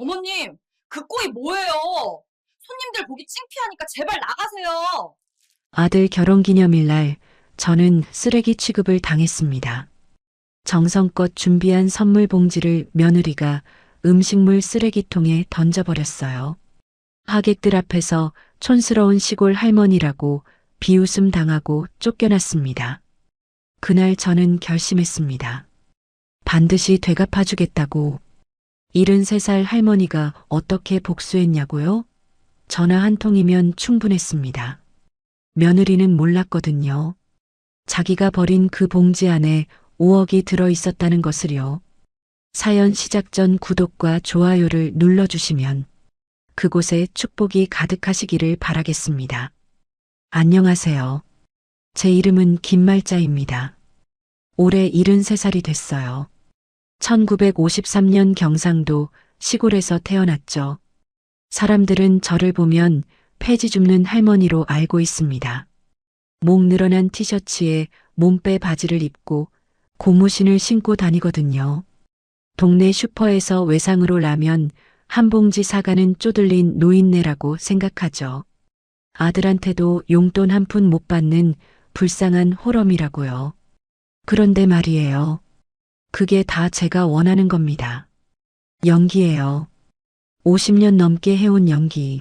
어머님, 그 꼴이 뭐예요? 손님들 보기 창피하니까 제발 나가세요. 아들 결혼기념일 날 저는 쓰레기 취급을 당했습니다. 정성껏 준비한 선물 봉지를 며느리가 음식물 쓰레기통에 던져버렸어요. 하객들 앞에서 촌스러운 시골 할머니라고 비웃음 당하고 쫓겨났습니다. 그날 저는 결심했습니다. 반드시 되갚아주겠다고. 73살 할머니가 어떻게 복수했냐고요? 전화 한 통이면 충분했습니다. 며느리는 몰랐거든요. 자기가 버린 그 봉지 안에 5억이 들어 있었다는 것을요. 사연 시작 전 구독과 좋아요를 눌러주시면 그곳에 축복이 가득하시기를 바라겠습니다. 안녕하세요. 제 이름은 김말자입니다. 올해 73살이 됐어요. 1953년 경상도 시골에서 태어났죠. 사람들은 저를 보면 폐지 줍는 할머니로 알고 있습니다. 목 늘어난 티셔츠에 몸빼 바지를 입고 고무신을 신고 다니거든요. 동네 슈퍼에서 외상으로 라면 한 봉지 사가는 쪼들린 노인네라고 생각하죠. 아들한테도 용돈 한 푼 못 받는 불쌍한 호럼이라고요. 그런데 말이에요. 그게 다 제가 원하는 겁니다. 연기예요. 50년 넘게 해온 연기.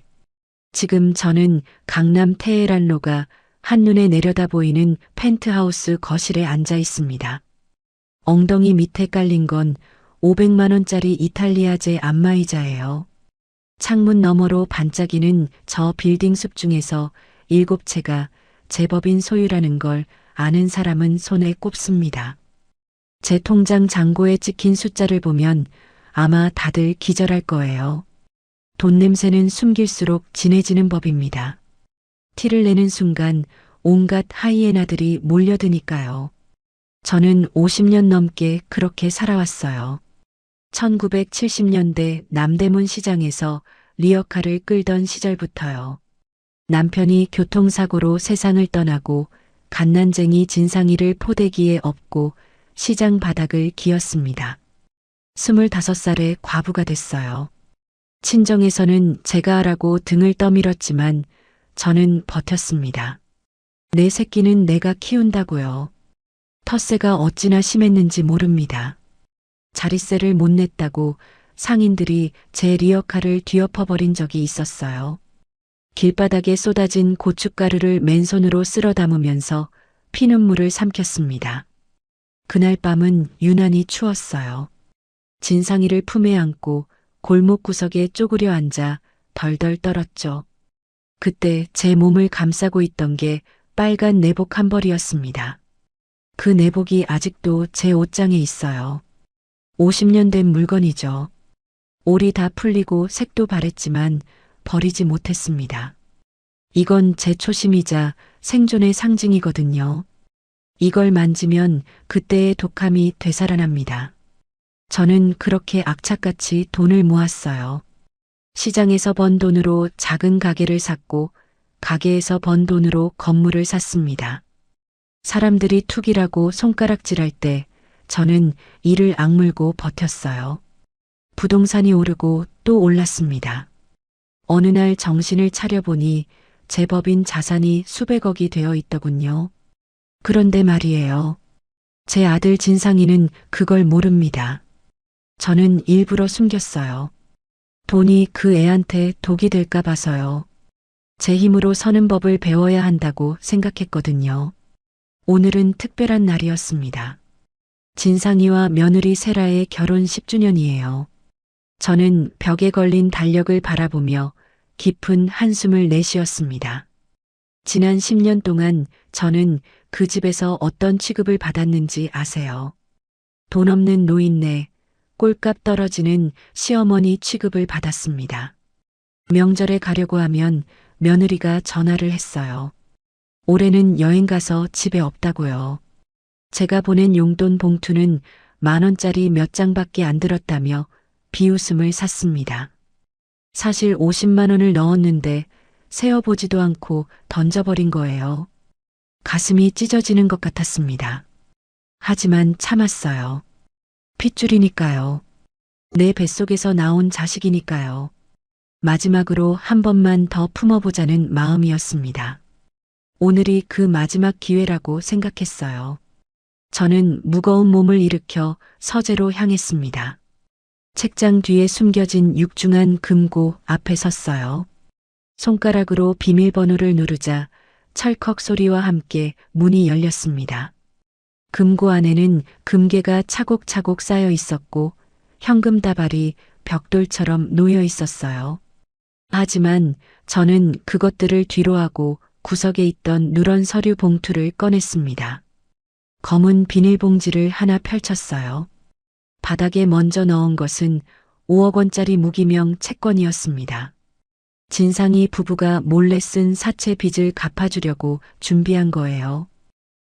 지금 저는 강남 테헤란로가 한눈에 내려다 보이는 펜트하우스 거실에 앉아 있습니다. 엉덩이 밑에 깔린 건 500만 원짜리 이탈리아제 안마의자예요. 창문 너머로 반짝이는 저 빌딩 숲 중에서 7채가 제 법인 소유라는 걸 아는 사람은 손에 꼽습니다. 제 통장 잔고에 찍힌 숫자를 보면 아마 다들 기절할 거예요. 돈 냄새는 숨길수록 진해지는 법입니다. 티를 내는 순간 온갖 하이에나들이 몰려드니까요. 저는 50년 넘게 그렇게 살아왔어요. 1970년대 남대문 시장에서 리어카를 끌던 시절부터요. 남편이 교통사고로 세상을 떠나고 갓난쟁이 진상이를 포대기에 업고 시장 바닥을 기었습니다. 25살에 과부가 됐어요. 친정에서는 제가 하라고 등을 떠밀었지만 저는 버텼습니다. 내 새끼는 내가 키운다고요. 텃세가 어찌나 심했는지 모릅니다. 자릿세를 못 냈다고 상인들이 제 리어카를 뒤엎어버린 적이 있었어요. 길바닥에 쏟아진 고춧가루를 맨손으로 쓸어 담으면서 피눈물을 삼켰습니다. 그날 밤은 유난히 추웠어요. 진상이를 품에 안고 골목 구석에 쪼그려 앉아 덜덜 떨었죠. 그때 제 몸을 감싸고 있던 게 빨간 내복 한 벌이었습니다. 그 내복이 아직도 제 옷장에 있어요. 50년 된 물건이죠. 올이 다 풀리고 색도 바랬지만 버리지 못했습니다. 이건 제 초심이자 생존의 상징이거든요. 이걸 만지면 그때의 독함이 되살아납니다. 저는 그렇게 악착같이 돈을 모았어요. 시장에서 번 돈으로 작은 가게를 샀고 가게에서 번 돈으로 건물을 샀습니다. 사람들이 투기라고 손가락질할 때 저는 이를 악물고 버텼어요. 부동산이 오르고 또 올랐습니다. 어느 날 정신을 차려보니 제 법인 자산이 수백억이 되어 있더군요. 그런데 말이에요. 제 아들 진상이는 그걸 모릅니다. 저는 일부러 숨겼어요. 돈이 그 애한테 독이 될까 봐서요. 제 힘으로 서는 법을 배워야 한다고 생각했거든요. 오늘은 특별한 날이었습니다. 진상이와 며느리 세라의 결혼 10주년이에요. 저는 벽에 걸린 달력을 바라보며 깊은 한숨을 내쉬었습니다. 지난 10년 동안 저는 그 집에서 어떤 취급을 받았는지 아세요? 돈 없는 노인네, 꼴값 떨어지는 시어머니 취급을 받았습니다. 명절에 가려고 하면 며느리가 전화를 했어요. 올해는 여행 가서 집에 없다고요. 제가 보낸 용돈 봉투는 10,000원짜리 몇 장밖에 안 들었다며 비웃음을 샀습니다. 사실 50만 원을 넣었는데 세어보지도 않고 던져버린 거예요. 가슴이 찢어지는 것 같았습니다. 하지만 참았어요. 핏줄이니까요. 내 뱃속에서 나온 자식이니까요. 마지막으로 한 번만 더 품어보자는 마음이었습니다. 오늘이 그 마지막 기회라고 생각했어요. 저는 무거운 몸을 일으켜 서재로 향했습니다. 책장 뒤에 숨겨진 육중한 금고 앞에 섰어요. 손가락으로 비밀번호를 누르자 찰컥 소리와 함께 문이 열렸습니다. 금고 안에는 금괴가 차곡차곡 쌓여 있었고 현금 다발이 벽돌처럼 놓여 있었어요. 하지만 저는 그것들을 뒤로하고 구석에 있던 누런 서류 봉투를 꺼냈습니다. 검은 비닐봉지를 하나 펼쳤어요. 바닥에 먼저 넣은 것은 5억 원짜리 무기명 채권이었습니다. 진상이 부부가 몰래 쓴 사채 빚을 갚아주려고 준비한 거예요.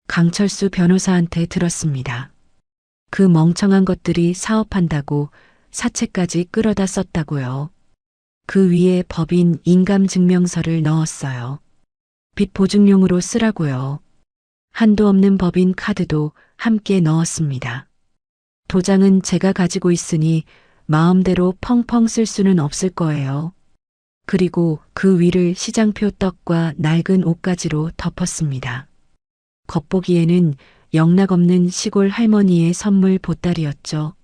강철수 변호사한테 들었습니다. 그 멍청한 것들이 사업한다고 사채까지 끌어다 썼다고요. 그 위에 법인 인감증명서를 넣었어요. 빚 보증용으로 쓰라고요. 한도 없는 법인 카드도 함께 넣었습니다. 도장은 제가 가지고 있으니 마음대로 펑펑 쓸 수는 없을 거예요. 그리고 그 위를 시장표 떡과 낡은 옷가지로 덮었습니다. 겉보기에는 영락없는 시골 할머니의 선물 보따리였죠.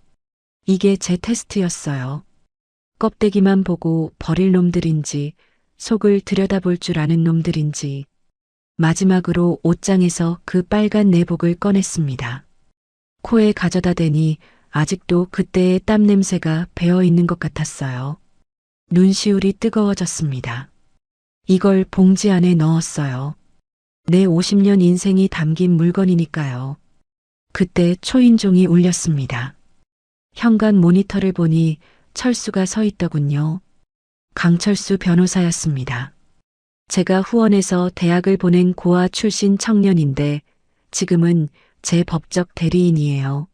이게 제 테스트였어요. 껍데기만 보고 버릴 놈들인지 속을 들여다볼 줄 아는 놈들인지. 마지막으로 옷장에서 그 빨간 내복을 꺼냈습니다. 코에 가져다 대니 아직도 그때의 땀 냄새가 배어 있는 것 같았어요. 눈시울이 뜨거워졌습니다. 이걸 봉지 안에 넣었어요. 내 50년 인생이 담긴 물건이니까요. 그때 초인종이 울렸습니다. 현관 모니터를 보니 철수가 서 있더군요. 강철수 변호사였습니다. 제가 후원해서 대학을 보낸 고아 출신 청년인데 지금은 제 법적 대리인이에요.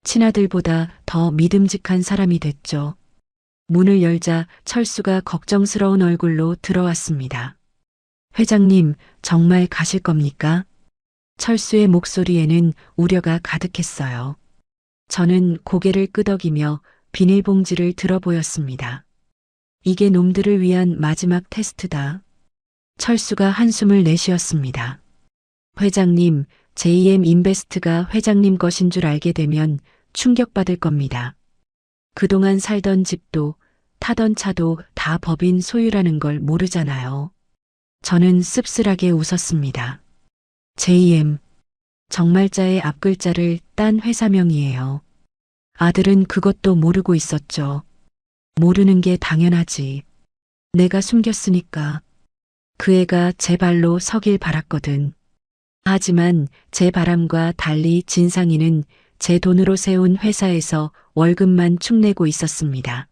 친아들보다 더 믿음직한 사람이 됐죠. 문을 열자 철수가 걱정스러운 얼굴로 들어왔습니다. 회장님, 정말 가실 겁니까? 철수의 목소리에는 우려가 가득했어요. 저는 고개를 끄덕이며 비닐봉지를 들어보였습니다. 이게 놈들을 위한 마지막 테스트다. 철수가 한숨을 내쉬었습니다. 회장님, JM 인베스트가 회장님 것인 줄 알게 되면 충격받을 겁니다. 그동안 살던 집도 타던 차도 다 법인 소유라는 걸 모르잖아요. 저는 씁쓸하게 웃었습니다. JM, 정말자의 앞글자를 딴 회사명이에요. 아들은 그것도 모르고 있었죠. 모르는 게 당연하지. 내가 숨겼으니까. 그 애가 제 발로 서길 바랐거든. 하지만 제 바람과 달리 진상이는 제 돈으로 세운 회사에서 월급만 축내고 있었습니다.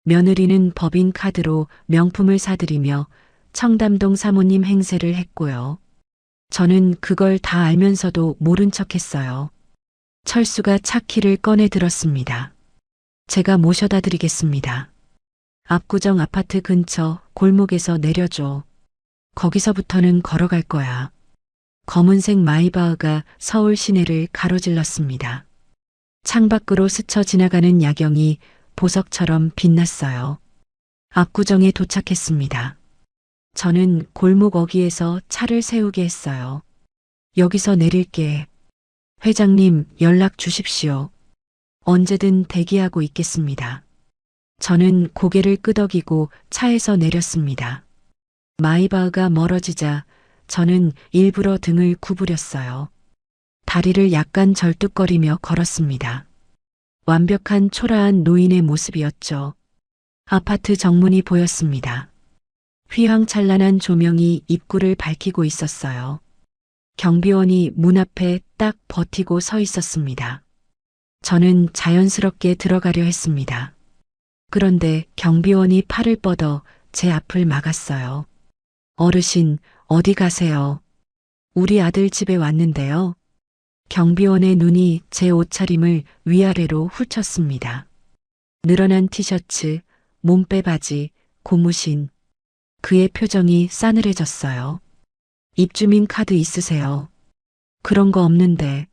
며느리는 법인 카드로 명품을 사들이며 청담동 사모님 행세를 했고요. 저는 그걸 다 알면서도 모른 척했어요. 철수가 차키를 꺼내 들었습니다. 제가 모셔다 드리겠습니다. 압구정 아파트 근처 골목에서 내려줘. 거기서부터는 걸어갈 거야. 검은색 마이바흐가 서울 시내를 가로질렀습니다. 창밖으로 스쳐 지나가는 야경이 보석처럼 빛났어요. 압구정에 도착했습니다. 저는 골목 어귀에서 차를 세우게 했어요. 여기서 내릴게. 회장님, 연락 주십시오. 언제든 대기하고 있겠습니다. 저는 고개를 끄덕이고 차에서 내렸습니다. 마이바흐가 멀어지자 저는 일부러 등을 구부렸어요. 다리를 약간 절뚝거리며 걸었습니다. 완벽한 초라한 노인의 모습이었죠. 아파트 정문이 보였습니다. 휘황찬란한 조명이 입구를 밝히고 있었어요. 경비원이 문 앞에 딱 버티고 서 있었습니다. 저는 자연스럽게 들어가려 했습니다. 그런데 경비원이 팔을 뻗어 제 앞을 막았어요. 어르신, 어디 가세요? 우리 아들 집에 왔는데요. 경비원의 눈이 제 옷차림을 위아래로 훑쳤습니다. 늘어난 티셔츠, 몸빼 바지, 고무신. 그의 표정이 싸늘해졌어요. 입주민 카드 있으세요? 그런 거 없는데.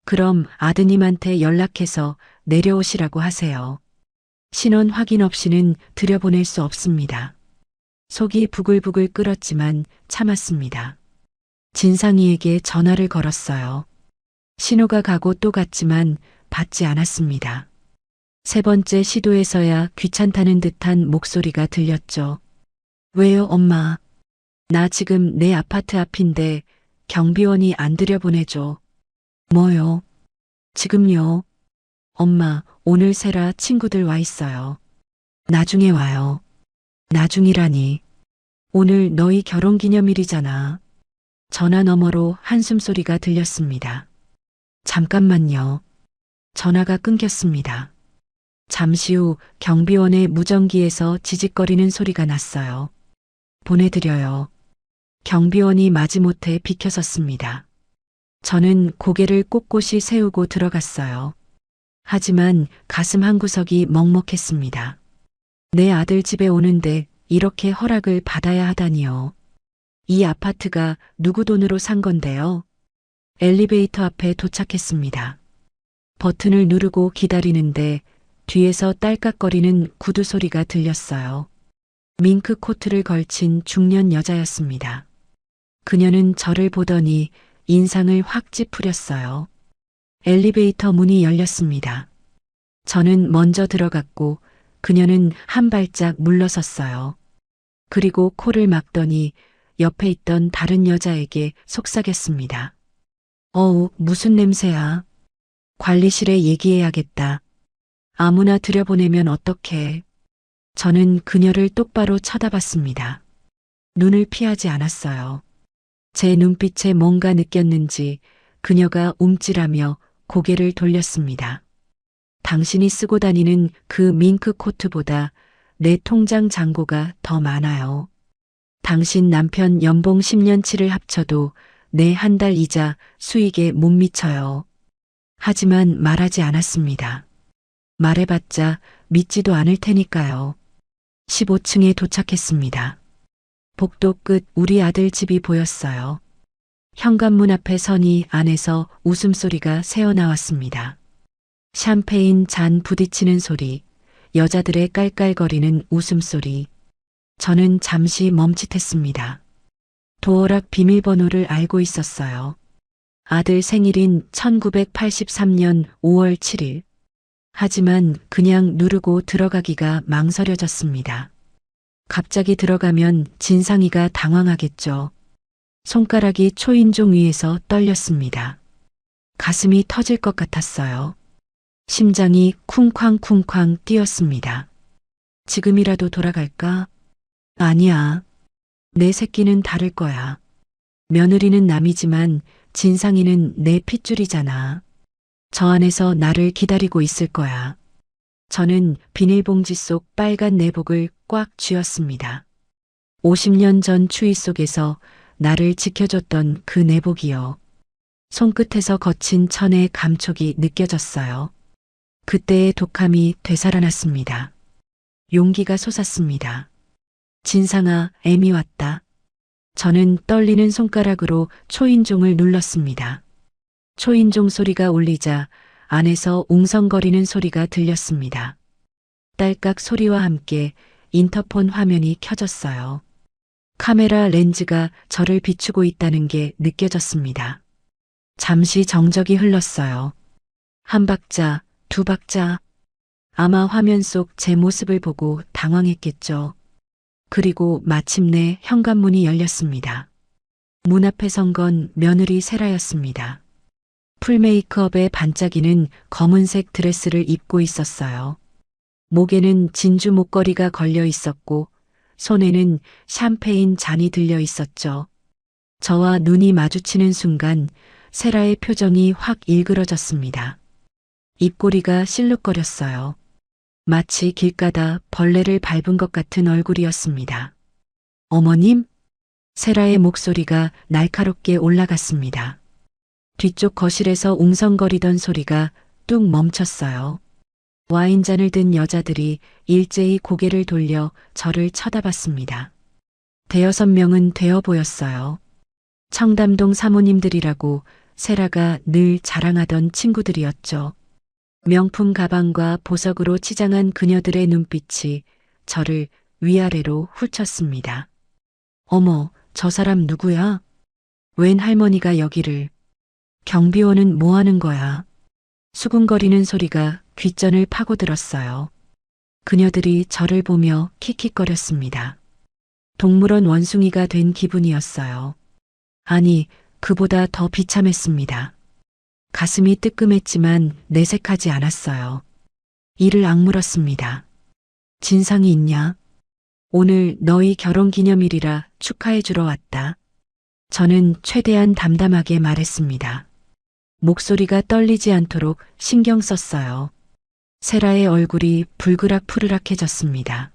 그럼 아드님한테 연락해서 내려오시라고 하세요. 신원 확인 없이는 들여보낼 수 없습니다. 속이 부글부글 끓었지만 참았습니다. 진상이에게 전화를 걸었어요. 신호가 가고 또 갔지만 받지 않았습니다. 세 번째 시도에서야 귀찮다는 듯한 목소리가 들렸죠. 왜요, 엄마? 나 지금 내 아파트 앞인데 경비원이 안 들여보내줘. 뭐요? 지금요. 엄마, 오늘 세라 친구들 와 있어요. 나중에 와요. 나중이라니. 오늘 너희 결혼기념일이잖아. 전화 너머로 한숨소리가 들렸습니다. 잠깐만요. 전화가 끊겼습니다. 잠시 후 경비원의 무전기에서 지직거리는 소리가 났어요. 보내드려요. 경비원이 마지못해 비켜섰습니다. 저는 고개를 꼿꼿이 세우고 들어갔어요. 하지만 가슴 한구석이 먹먹했습니다. 내 아들 집에 오는데 이렇게 허락을 받아야 하다니요. 이 아파트가 누구 돈으로 산 건데요? 엘리베이터 앞에 도착했습니다. 버튼을 누르고 기다리는데 뒤에서 딸깍거리는 구두 소리가 들렸어요. 밍크 코트를 걸친 중년 여자였습니다. 그녀는 저를 보더니 인상을 확 찌푸렸어요. 엘리베이터 문이 열렸습니다. 저는 먼저 들어갔고 그녀는 한 발짝 물러섰어요. 그리고 코를 막더니 옆에 있던 다른 여자에게 속삭였습니다. 어우, 무슨 냄새야. 관리실에 얘기해야겠다. 아무나 들여보내면 어떡해. 저는 그녀를 똑바로 쳐다봤습니다. 눈을 피하지 않았어요. 제 눈빛에 뭔가 느꼈는지 그녀가 움찔하며 고개를 돌렸습니다. 당신이 쓰고 다니는 그 밍크 코트보다 내 통장 잔고가 더 많아요. 당신 남편 연봉 10년치를 합쳐도 내 한 달 이자 수익에 못 미쳐요. 하지만 말하지 않았습니다. 말해봤자 믿지도 않을 테니까요. 15층에 도착했습니다. 복도 끝 우리 아들 집이 보였어요. 현관문 앞에 서니 안에서 웃음소리가 새어나왔습니다. 샴페인 잔 부딪히는 소리, 여자들의 깔깔거리는 웃음소리. 저는 잠시 멈칫했습니다. 도어락 비밀번호를 알고 있었어요. 아들 생일인 1983년 5월 7일. 하지만 그냥 누르고 들어가기가 망설여졌습니다. 갑자기 들어가면 진상이가 당황하겠죠. 손가락이 초인종 위에서 떨렸습니다. 가슴이 터질 것 같았어요. 심장이 쿵쾅쿵쾅 뛰었습니다. 지금이라도 돌아갈까? 아니야. 내 새끼는 다를 거야. 며느리는 남이지만 진상이는 내 핏줄이잖아. 저 안에서 나를 기다리고 있을 거야. 저는 비닐봉지 속 빨간 내복을 꽉 쥐었습니다. 50년 전 추위 속에서 나를 지켜줬던 그 내복이요. 손끝에서 거친 천의 감촉이 느껴졌어요. 그때의 독함이 되살아났습니다. 용기가 솟았습니다. 진상아, 애미 왔다. 저는 떨리는 손가락으로 초인종을 눌렀습니다. 초인종 소리가 울리자 안에서 웅성거리는 소리가 들렸습니다. 딸깍 소리와 함께 인터폰 화면이 켜졌어요. 카메라 렌즈가 저를 비추고 있다는 게 느껴졌습니다. 잠시 정적이 흘렀어요. 한 박자, 두 박자. 아마 화면 속 제 모습을 보고 당황했겠죠. 그리고 마침내 현관문이 열렸습니다. 문 앞에 선 건 며느리 세라였습니다. 풀 메이크업에 반짝이는 검은색 드레스를 입고 있었어요. 목에는 진주 목걸이가 걸려 있었고 손에는 샴페인 잔이 들려 있었죠. 저와 눈이 마주치는 순간 세라의 표정이 확 일그러졌습니다. 입꼬리가 실룩거렸어요. 마치 길가다 벌레를 밟은 것 같은 얼굴이었습니다. 어머님? 세라의 목소리가 날카롭게 올라갔습니다. 뒤쪽 거실에서 웅성거리던 소리가 뚝 멈췄어요. 와인잔을 든 여자들이 일제히 고개를 돌려 저를 쳐다봤습니다. 대여섯 명은 되어 보였어요. 청담동 사모님들이라고 세라가 늘 자랑하던 친구들이었죠. 명품 가방과 보석으로 치장한 그녀들의 눈빛이 저를 위아래로 훑쳤습니다. 어머, 저 사람 누구야? 웬 할머니가 여기를. 경비원은 뭐 하는 거야? 수군거리는 소리가 귓전을 파고들었어요. 그녀들이 저를 보며 킥킥거렸습니다. 동물원 원숭이가 된 기분이었어요. 아니, 그보다 더 비참했습니다. 가슴이 뜨끔했지만 내색하지 않았어요. 이를 악물었습니다. 진상이 있냐? 오늘 너희 결혼기념일이라 축하해주러 왔다. 저는 최대한 담담하게 말했습니다. 목소리가 떨리지 않도록 신경 썼어요. 세라의 얼굴이 불그락푸르락해졌습니다.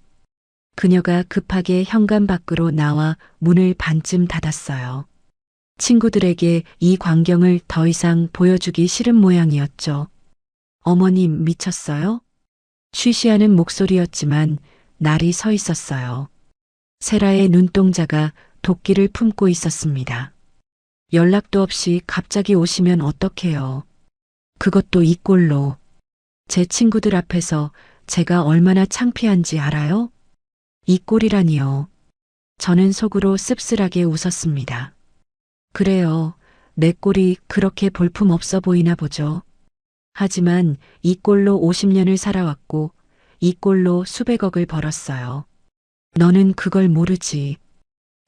그녀가 급하게 현관 밖으로 나와 문을 반쯤 닫았어요. 친구들에게 이 광경을 더 이상 보여주기 싫은 모양이었죠. 어머님 미쳤어요? 쉬쉬하는 목소리였지만 날이 서 있었어요. 세라의 눈동자가 도끼를 품고 있었습니다. 연락도 없이 갑자기 오시면 어떡해요. 그것도 이 꼴로. 제 친구들 앞에서 제가 얼마나 창피한지 알아요? 이 꼴이라니요. 저는 속으로 씁쓸하게 웃었습니다. 그래요. 내 꼴이 그렇게 볼품 없어 보이나 보죠. 하지만 이 꼴로 50년을 살아왔고 이 꼴로 수백억을 벌었어요. 너는 그걸 모르지.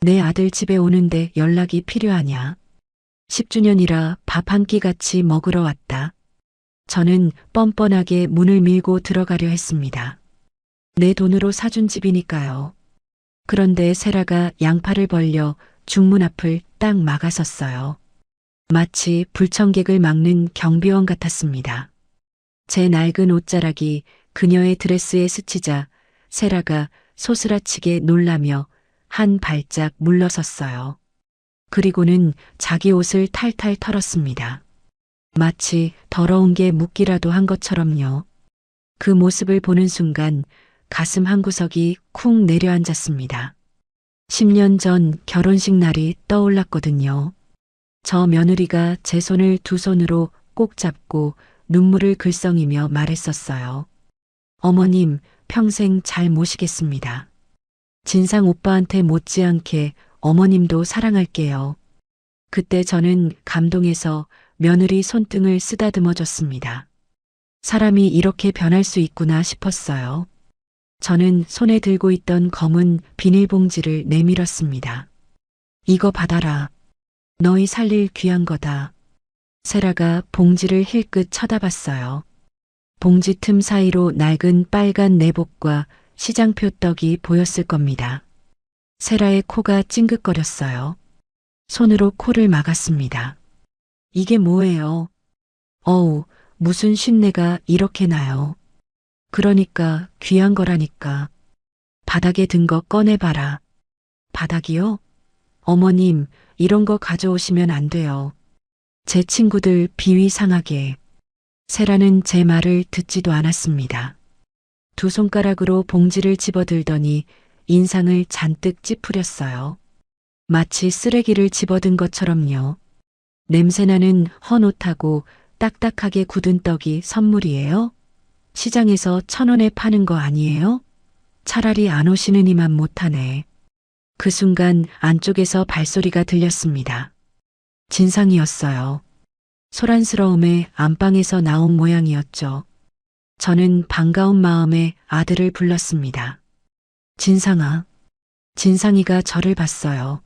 내 아들 집에 오는데 연락이 필요하냐. 10주년이라 밥 한 끼 같이 먹으러 왔다. 저는 뻔뻔하게 문을 밀고 들어가려 했습니다. 내 돈으로 사준 집이니까요. 그런데 세라가 양팔을 벌려 중문 앞을 딱 막아섰어요. 마치 불청객을 막는 경비원 같았습니다. 제 낡은 옷자락이 그녀의 드레스에 스치자 세라가 소스라치게 놀라며 한 발짝 물러섰어요. 그리고는 자기 옷을 탈탈 털었습니다. 마치 더러운 게 묻기라도 한 것처럼요. 그 모습을 보는 순간 가슴 한구석이 쿵 내려앉았습니다. 10년 전 결혼식 날이 떠올랐거든요. 저 며느리가 제 손을 두 손으로 꼭 잡고 눈물을 글썽이며 말했었어요. 어머님, 평생 잘 모시겠습니다. 진상 오빠한테 못지않게 어머님도 사랑할게요. 그때 저는 감동해서 며느리 손등을 쓰다듬어 줬습니다. 사람이 이렇게 변할 수 있구나 싶었어요. 저는 손에 들고 있던 검은 비닐봉지를 내밀었습니다. 이거 받아라. 너희 살릴 귀한 거다. 세라가 봉지를 힐끗 쳐다봤어요. 봉지 틈 사이로 낡은 빨간 내복과 시장표 떡이 보였을 겁니다. 세라의 코가 찡긋거렸어요. 손으로 코를 막았습니다. 이게 뭐예요? 어우, 무슨 쉰내가 이렇게 나요. 그러니까 귀한 거라니까. 바닥에 든 거 꺼내봐라. 바닥이요? 어머님, 이런 거 가져오시면 안 돼요. 제 친구들 비위 상하게. 세라는 제 말을 듣지도 않았습니다. 두 손가락으로 봉지를 집어들더니 인상을 잔뜩 찌푸렸어요. 마치 쓰레기를 집어든 것처럼요. 냄새나는 헌 옷하고 딱딱하게 굳은 떡이 선물이에요? 시장에서 1,000원에 파는 거 아니에요? 차라리 안 오시는 이만 못하네. 그 순간 안쪽에서 발소리가 들렸습니다. 진상이었어요. 소란스러움에 안방에서 나온 모양이었죠. 저는 반가운 마음에 아들을 불렀습니다. 진상아. 진상이가 저를 봤어요.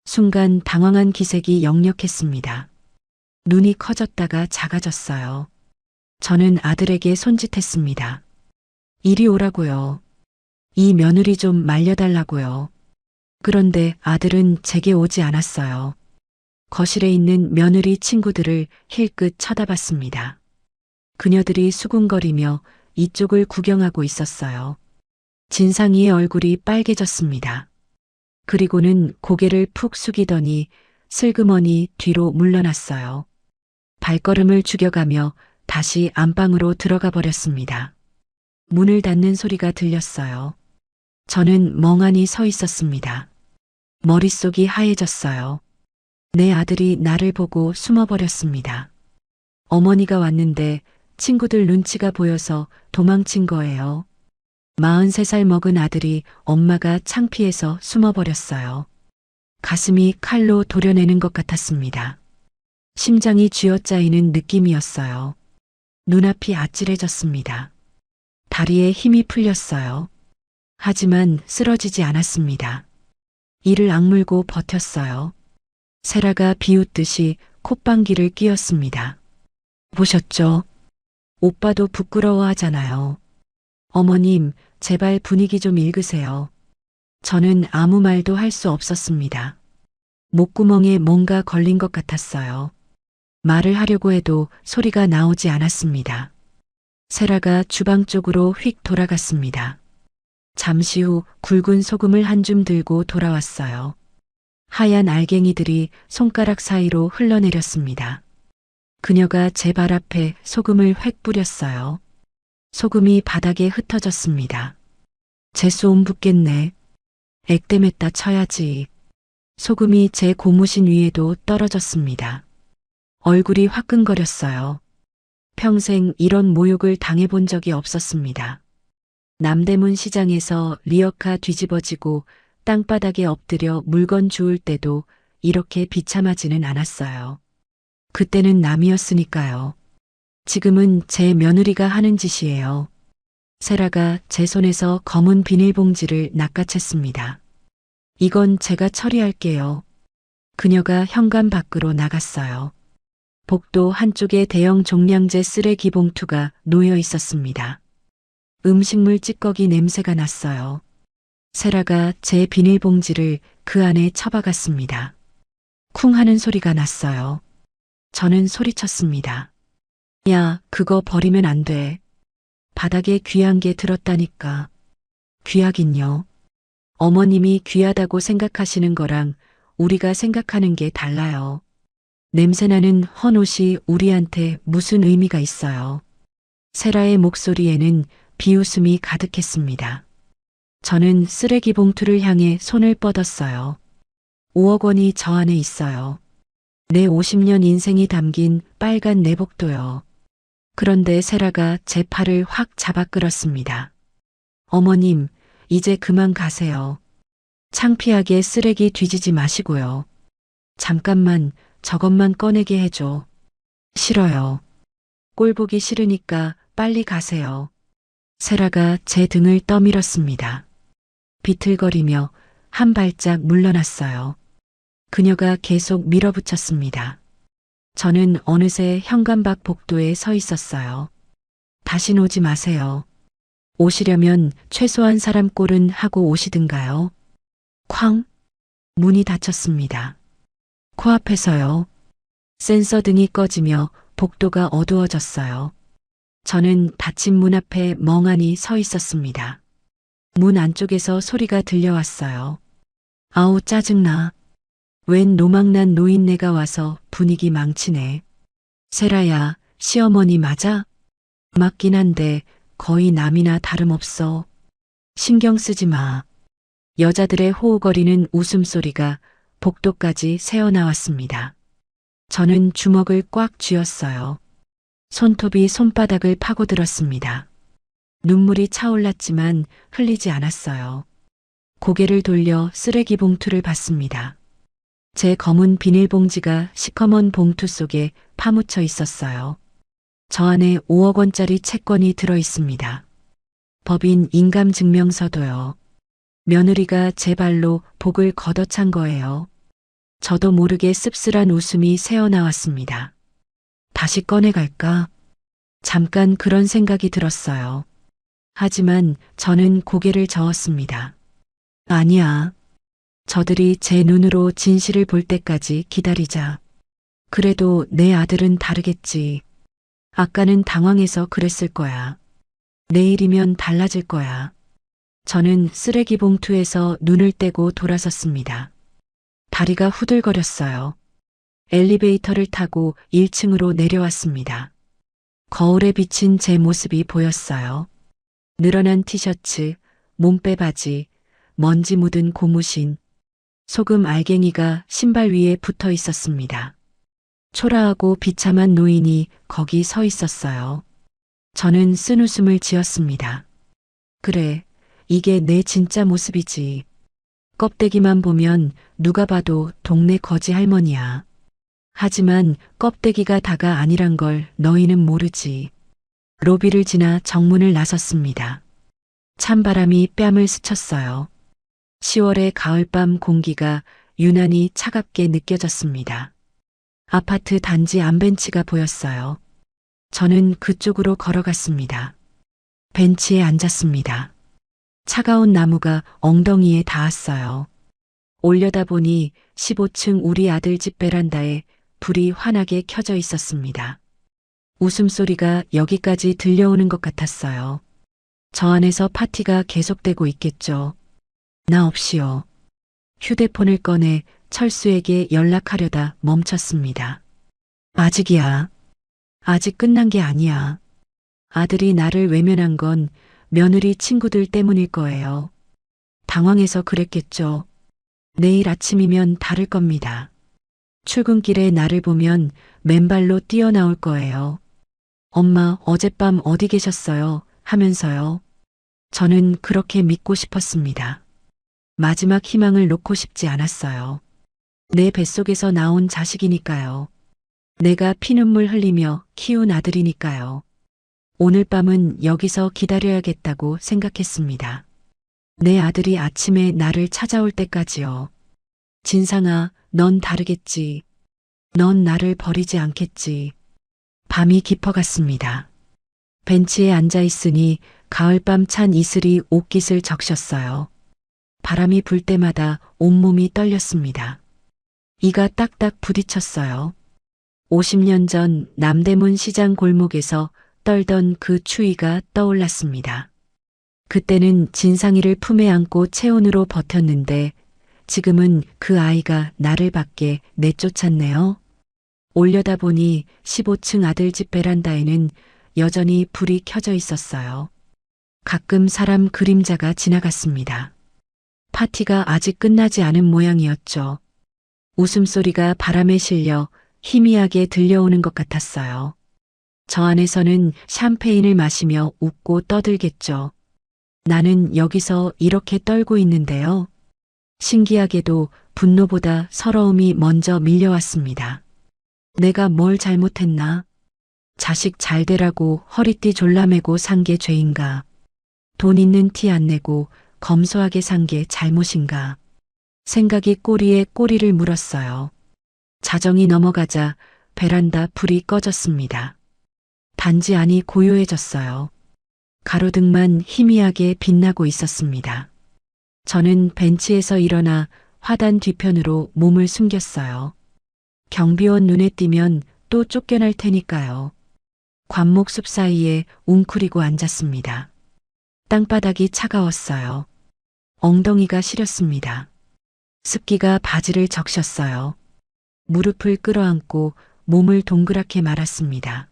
순간 당황한 기색이 역력했습니다. 눈이 커졌다가 작아졌어요. 저는 아들에게 손짓했습니다. 이리 오라고요. 이 며느리 좀 말려달라고요. 그런데 아들은 제게 오지 않았어요. 거실에 있는 며느리 친구들을 힐끗 쳐다봤습니다. 그녀들이 수군거리며 이쪽을 구경하고 있었어요. 진상이의 얼굴이 빨개졌습니다. 그리고는 고개를 푹 숙이더니 슬그머니 뒤로 물러났어요. 발걸음을 죽여가며 다시 안방으로 들어가 버렸습니다. 문을 닫는 소리가 들렸어요. 저는 멍하니 서 있었습니다. 머릿속이 하얘졌어요. 내 아들이 나를 보고 숨어버렸습니다. 어머니가 왔는데 친구들 눈치가 보여서 도망친 거예요. 43살 먹은 아들이 엄마가 창피해서 숨어버렸어요. 가슴이 칼로 도려내는 것 같았습니다. 심장이 쥐어짜이는 느낌이었어요. 눈앞이 아찔해졌습니다. 다리에 힘이 풀렸어요. 하지만 쓰러지지 않았습니다. 이를 악물고 버텼어요. 세라가 비웃듯이 콧방귀를 뀌었습니다. 보셨죠? 오빠도 부끄러워하잖아요. 어머님, 제발 분위기 좀 읽으세요. 저는 아무 말도 할 수 없었습니다. 목구멍에 뭔가 걸린 것 같았어요. 말을 하려고 해도 소리가 나오지 않았습니다. 세라가 주방 쪽으로 휙 돌아갔습니다. 잠시 후 굵은 소금을 한 줌 들고 돌아왔어요. 하얀 알갱이들이 손가락 사이로 흘러내렸습니다. 그녀가 제 발 앞에 소금을 획 뿌렸어요. 소금이 바닥에 흩어졌습니다. 재수옴 붙겠네. 액땜했다 쳐야지. 소금이 제 고무신 위에도 떨어졌습니다. 얼굴이 화끈거렸어요. 평생 이런 모욕을 당해본 적이 없었습니다. 남대문 시장에서 리어카 뒤집어지고 땅바닥에 엎드려 물건 주울 때도 이렇게 비참하지는 않았어요. 그때는 남이었으니까요. 지금은 제 며느리가 하는 짓이에요. 세라가 제 손에서 검은 비닐봉지를 낚아챘습니다. 이건 제가 처리할게요. 그녀가 현관 밖으로 나갔어요. 복도 한쪽에 대형 종량제 쓰레기 봉투가 놓여 있었습니다. 음식물 찌꺼기 냄새가 났어요. 세라가 제 비닐봉지를 그 안에 처박았습니다. 쿵 하는 소리가 났어요. 저는 소리쳤습니다. 야, 그거 버리면 안 돼. 바닥에 귀한 게 들었다니까. 귀하긴요. 어머님이 귀하다고 생각하시는 거랑 우리가 생각하는 게 달라요. 냄새나는 헌옷이 우리한테 무슨 의미가 있어요. 세라의 목소리에는 비웃음이 가득했습니다. 저는 쓰레기 봉투를 향해 손을 뻗었어요. 5억 원이 저 안에 있어요. 내 50년 인생이 담긴 빨간 내복도요. 그런데 세라가 제 팔을 확 잡아 끌었습니다. 어머님, 이제 그만 가세요. 창피하게 쓰레기 뒤지지 마시고요. 잠깐만 저것만 꺼내게 해줘. 싫어요. 꼴 보기 싫으니까 빨리 가세요. 세라가 제 등을 떠밀었습니다. 비틀거리며 한 발짝 물러났어요. 그녀가 계속 밀어붙였습니다. 저는 어느새 현관 밖 복도에 서 있었어요. 다신 오지 마세요. 오시려면 최소한 사람 꼴은 하고 오시든가요. 쾅! 문이 닫혔습니다. 코앞에서요. 센서 등이 꺼지며 복도가 어두워졌어요. 저는 닫힌 문 앞에 멍하니 서 있었습니다. 문 안쪽에서 소리가 들려왔어요. 아우 짜증나. 웬 노망난 노인네가 와서 분위기 망치네. 세라야, 시어머니 맞아? 맞긴 한데 거의 남이나 다름없어. 신경 쓰지 마. 여자들의 호호거리는 웃음소리가 복도까지 새어나왔습니다. 저는 주먹을 꽉 쥐었어요. 손톱이 손바닥을 파고들었습니다. 눈물이 차올랐지만 흘리지 않았어요. 고개를 돌려 쓰레기 봉투를 봤습니다. 제 검은 비닐봉지가 시커먼 봉투 속에 파묻혀 있었어요. 저 안에 5억 원짜리 채권이 들어 있습니다. 법인 인감증명서도요. 며느리가 제 발로 복을 걷어찬 거예요. 저도 모르게 씁쓸한 웃음이 새어나왔습니다. 다시 꺼내갈까? 잠깐 그런 생각이 들었어요. 하지만 저는 고개를 저었습니다. 아니야. 저들이 제 눈으로 진실을 볼 때까지 기다리자. 그래도 내 아들은 다르겠지. 아까는 당황해서 그랬을 거야. 내일이면 달라질 거야. 저는 쓰레기 봉투에서 눈을 떼고 돌아섰습니다. 다리가 후들거렸어요. 엘리베이터를 타고 1층으로 내려왔습니다. 거울에 비친 제 모습이 보였어요. 늘어난 티셔츠, 몸빼 바지, 먼지 묻은 고무신, 소금 알갱이가 신발 위에 붙어 있었습니다. 초라하고 비참한 노인이 거기 서 있었어요. 저는 쓴웃음을 지었습니다. 그래, 이게 내 진짜 모습이지. 껍데기만 보면 누가 봐도 동네 거지 할머니야. 하지만 껍데기가 다가 아니란 걸 너희는 모르지. 로비를 지나 정문을 나섰습니다. 찬바람이 뺨을 스쳤어요. 10월의 가을밤 공기가 유난히 차갑게 느껴졌습니다. 아파트 단지 안벤치가 보였어요. 저는 그쪽으로 걸어갔습니다. 벤치에 앉았습니다. 차가운 나무가 엉덩이에 닿았어요. 올려다보니 15층 우리 아들 집 베란다에 불이 환하게 켜져 있었습니다. 웃음소리가 여기까지 들려오는 것 같았어요. 저 안에서 파티가 계속되고 있겠죠. 나 없이요. 휴대폰을 꺼내 철수에게 연락하려다 멈췄습니다. 아직이야. 아직 끝난 게 아니야. 아들이 나를 외면한 건 며느리 친구들 때문일 거예요. 당황해서 그랬겠죠. 내일 아침이면 다를 겁니다. 출근길에 나를 보면 맨발로 뛰어나올 거예요. 엄마, 어젯밤 어디 계셨어요? 하면서요. 저는 그렇게 믿고 싶었습니다. 마지막 희망을 놓고 싶지 않았어요. 내 뱃속에서 나온 자식이니까요. 내가 피눈물 흘리며 키운 아들이니까요. 오늘 밤은 여기서 기다려야겠다고 생각했습니다. 내 아들이 아침에 나를 찾아올 때까지요. 진상아, 넌 다르겠지. 넌 나를 버리지 않겠지. 밤이 깊어갔습니다. 벤치에 앉아 있으니 가을밤 찬 이슬이 옷깃을 적셨어요. 바람이 불 때마다 온몸이 떨렸습니다. 이가 딱딱 부딪혔어요. 50년 전 남대문 시장 골목에서 떨던 그 추위가 떠올랐습니다. 그때는 진상이를 품에 안고 체온으로 버텼는데 지금은 그 아이가 나를 밖에 내쫓았네요. 올려다보니 15층 아들 집 베란다에는 여전히 불이 켜져 있었어요. 가끔 사람 그림자가 지나갔습니다. 파티가 아직 끝나지 않은 모양이었죠. 웃음소리가 바람에 실려 희미하게 들려오는 것 같았어요. 저 안에서는 샴페인을 마시며 웃고 떠들겠죠. 나는 여기서 이렇게 떨고 있는데요. 신기하게도 분노보다 서러움이 먼저 밀려왔습니다. 내가 뭘 잘못했나? 자식 잘 되라고 허리띠 졸라매고 산 게 죄인가? 돈 있는 티 안 내고 검소하게 산 게 잘못인가? 생각이 꼬리에 꼬리를 물었어요. 자정이 넘어가자 베란다 불이 꺼졌습니다. 단지 안이 고요해졌어요. 가로등만 희미하게 빛나고 있었습니다. 저는 벤치에서 일어나 화단 뒤편으로 몸을 숨겼어요. 경비원 눈에 띄면 또 쫓겨날 테니까요. 관목숲 사이에 웅크리고 앉았습니다. 땅바닥이 차가웠어요. 엉덩이가 시렸습니다. 습기가 바지를 적셨어요. 무릎을 끌어안고 몸을 동그랗게 말았습니다.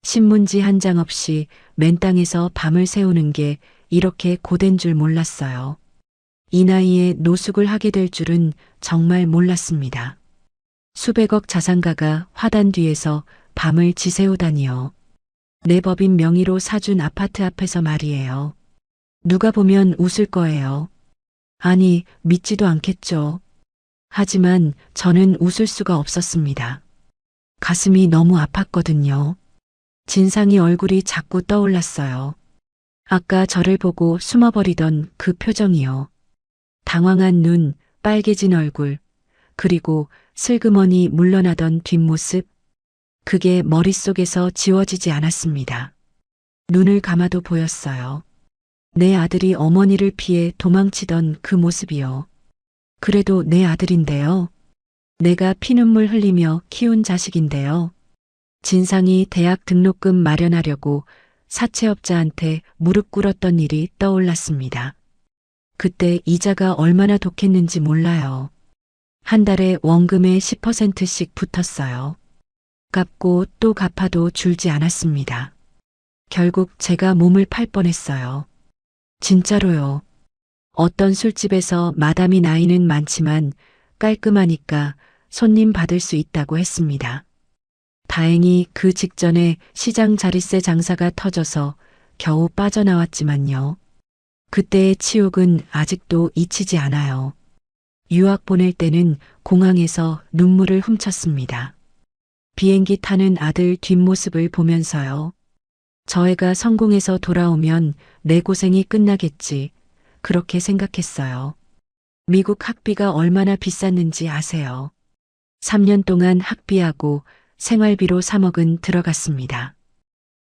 신문지 한 장 없이 맨 땅에서 밤을 새우는 게 이렇게 고된 줄 몰랐어요. 이 나이에 노숙을 하게 될 줄은 정말 몰랐습니다. 수백억 자산가가 화단 뒤에서 밤을 지새우다니요. 내 법인 명의로 사준 아파트 앞에서 말이에요. 누가 보면 웃을 거예요. 아니, 믿지도 않겠죠. 하지만 저는 웃을 수가 없었습니다. 가슴이 너무 아팠거든요. 진상이 얼굴이 자꾸 떠올랐어요. 아까 저를 보고 숨어버리던 그 표정이요. 당황한 눈, 빨개진 얼굴, 그리고 슬그머니 물러나던 뒷모습. 그게 머릿속에서 지워지지 않았습니다. 눈을 감아도 보였어요. 내 아들이 어머니를 피해 도망치던 그 모습이요. 그래도 내 아들인데요. 내가 피눈물 흘리며 키운 자식인데요. 진상이 대학 등록금 마련하려고 사채업자한테 무릎 꿇었던 일이 떠올랐습니다. 그때 이자가 얼마나 독했는지 몰라요. 한 달에 원금의 10%씩 붙었어요. 갚고 또 갚아도 줄지 않았습니다. 결국 제가 몸을 팔 뻔했어요. 진짜로요. 어떤 술집에서 마담이 나이는 많지만 깔끔하니까 손님 받을 수 있다고 했습니다. 다행히 그 직전에 시장 자릿세 장사가 터져서 겨우 빠져나왔지만요. 그때의 치욕은 아직도 잊히지 않아요. 유학 보낼 때는 공항에서 눈물을 훔쳤습니다. 비행기 타는 아들 뒷모습을 보면서요. 저 애가 성공해서 돌아오면 내 고생이 끝나겠지. 그렇게 생각했어요. 미국 학비가 얼마나 비쌌는지 아세요? 3년 동안 학비하고 생활비로 3억은 들어갔습니다.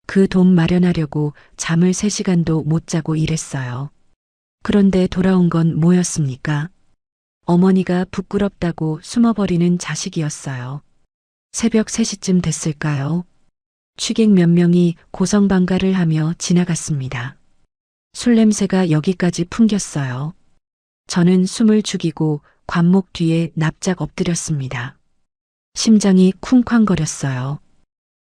그 돈 마련하려고 잠을 3시간도 못 자고 일했어요. 그런데 돌아온 건 뭐였습니까? 어머니가 부끄럽다고 숨어버리는 자식이었어요. 새벽 3시쯤 됐을까요? 취객 몇 명이 고성방가를 하며 지나갔습니다. 술 냄새가 여기까지 풍겼어요. 저는 숨을 죽이고 관목 뒤에 납작 엎드렸습니다. 심장이 쿵쾅거렸어요.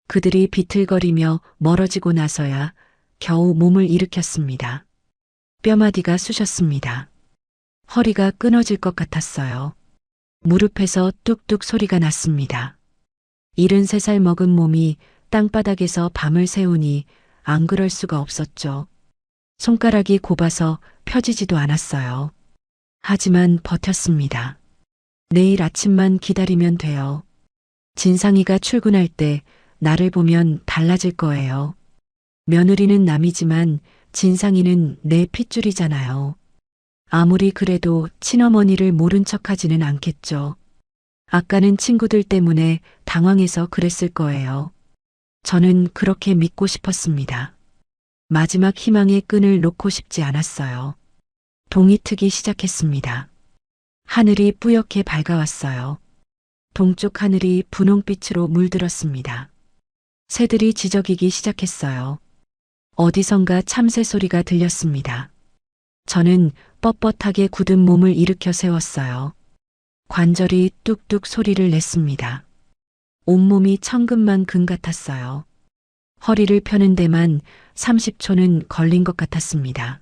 그들이 비틀거리며 멀어지고 나서야 겨우 몸을 일으켰습니다. 뼈마디가 쑤셨습니다. 허리가 끊어질 것 같았어요. 무릎에서 뚝뚝 소리가 났습니다. 73살 먹은 몸이 땅바닥에서 밤을 새우니 안 그럴 수가 없었죠. 손가락이 곱아서 펴지지도 않았어요. 하지만 버텼습니다. 내일 아침만 기다리면 돼요. 진상이가 출근할 때 나를 보면 달라질 거예요. 며느리는 남이지만 진상이는 내 핏줄이잖아요. 아무리 그래도 친어머니를 모른 척하지는 않겠죠. 아까는 친구들 때문에 당황해서 그랬을 거예요. 저는 그렇게 믿고 싶었습니다. 마지막 희망의 끈을 놓고 싶지 않았어요. 동이 트기 시작했습니다. 하늘이 뿌옇게 밝아왔어요. 동쪽 하늘이 분홍빛으로 물들었습니다. 새들이 지저귀기 시작했어요. 어디선가 참새 소리가 들렸습니다. 저는 뻣뻣하게 굳은 몸을 일으켜 세웠어요. 관절이 뚝뚝 소리를 냈습니다. 온몸이 천근만근 같았어요. 허리를 펴는 데만 30초는 걸린 것 같았습니다.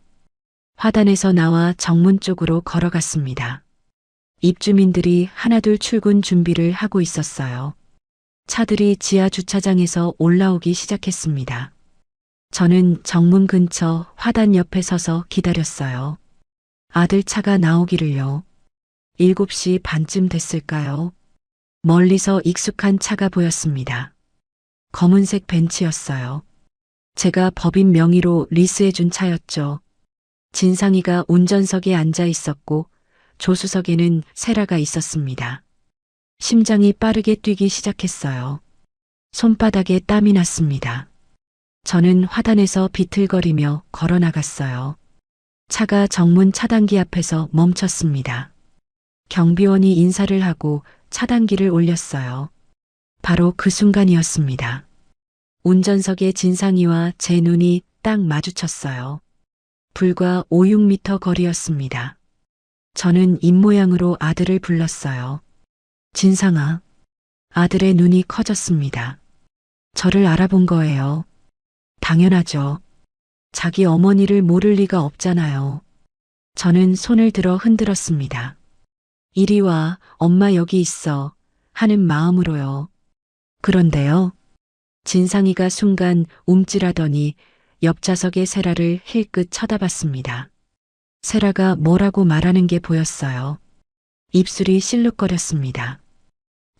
화단에서 나와 정문 쪽으로 걸어갔습니다. 입주민들이 하나둘 출근 준비를 하고 있었어요. 차들이 지하 주차장에서 올라오기 시작했습니다. 저는 정문 근처 화단 옆에 서서 기다렸어요. 아들 차가 나오기를요. 7시 반쯤 됐을까요? 멀리서 익숙한 차가 보였습니다. 검은색 벤츠였어요. 제가 법인 명의로 리스해준 차였죠. 진상이가 운전석에 앉아 있었고 조수석에는 세라가 있었습니다. 심장이 빠르게 뛰기 시작했어요. 손바닥에 땀이 났습니다. 저는 화단에서 비틀거리며 걸어 나갔어요. 차가 정문 차단기 앞에서 멈췄습니다. 경비원이 인사를 하고 차단기를 올렸어요. 바로 그 순간이었습니다. 운전석의 진상이와 제 눈이 딱 마주쳤어요. 불과 5, 6미터 거리였습니다. 저는 입모양으로 아들을 불렀어요. 진상아. 아들의 눈이 커졌습니다. 저를 알아본 거예요. 당연하죠. 자기 어머니를 모를 리가 없잖아요. 저는 손을 들어 흔들었습니다. 이리 와, 엄마 여기 있어. 하는 마음으로요. 그런데요. 진상이가 순간 움찔하더니 옆좌석의 세라를 힐끗 쳐다봤습니다. 세라가 뭐라고 말하는 게 보였어요. 입술이 실룩거렸습니다.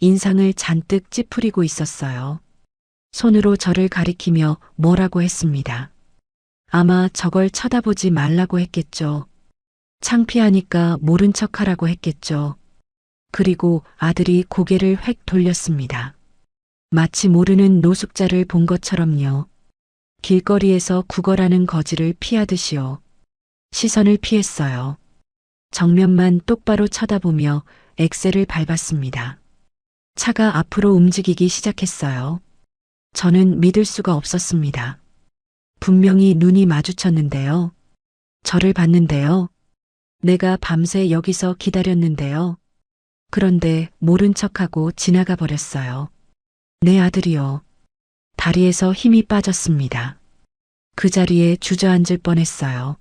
인상을 잔뜩 찌푸리고 있었어요. 손으로 저를 가리키며 뭐라고 했습니다. 아마 저걸 쳐다보지 말라고 했겠죠. 창피하니까 모른 척하라고 했겠죠. 그리고 아들이 고개를 획 돌렸습니다. 마치 모르는 노숙자를 본 것처럼요. 길거리에서 구걸하는 거지를 피하듯이요. 시선을 피했어요. 정면만 똑바로 쳐다보며 엑셀을 밟았습니다. 차가 앞으로 움직이기 시작했어요. 저는 믿을 수가 없었습니다. 분명히 눈이 마주쳤는데요. 저를 봤는데요. 내가 밤새 여기서 기다렸는데요. 그런데 모른 척하고 지나가 버렸어요. 내 아들이요. 다리에서 힘이 빠졌습니다. 그 자리에 주저앉을 뻔했어요.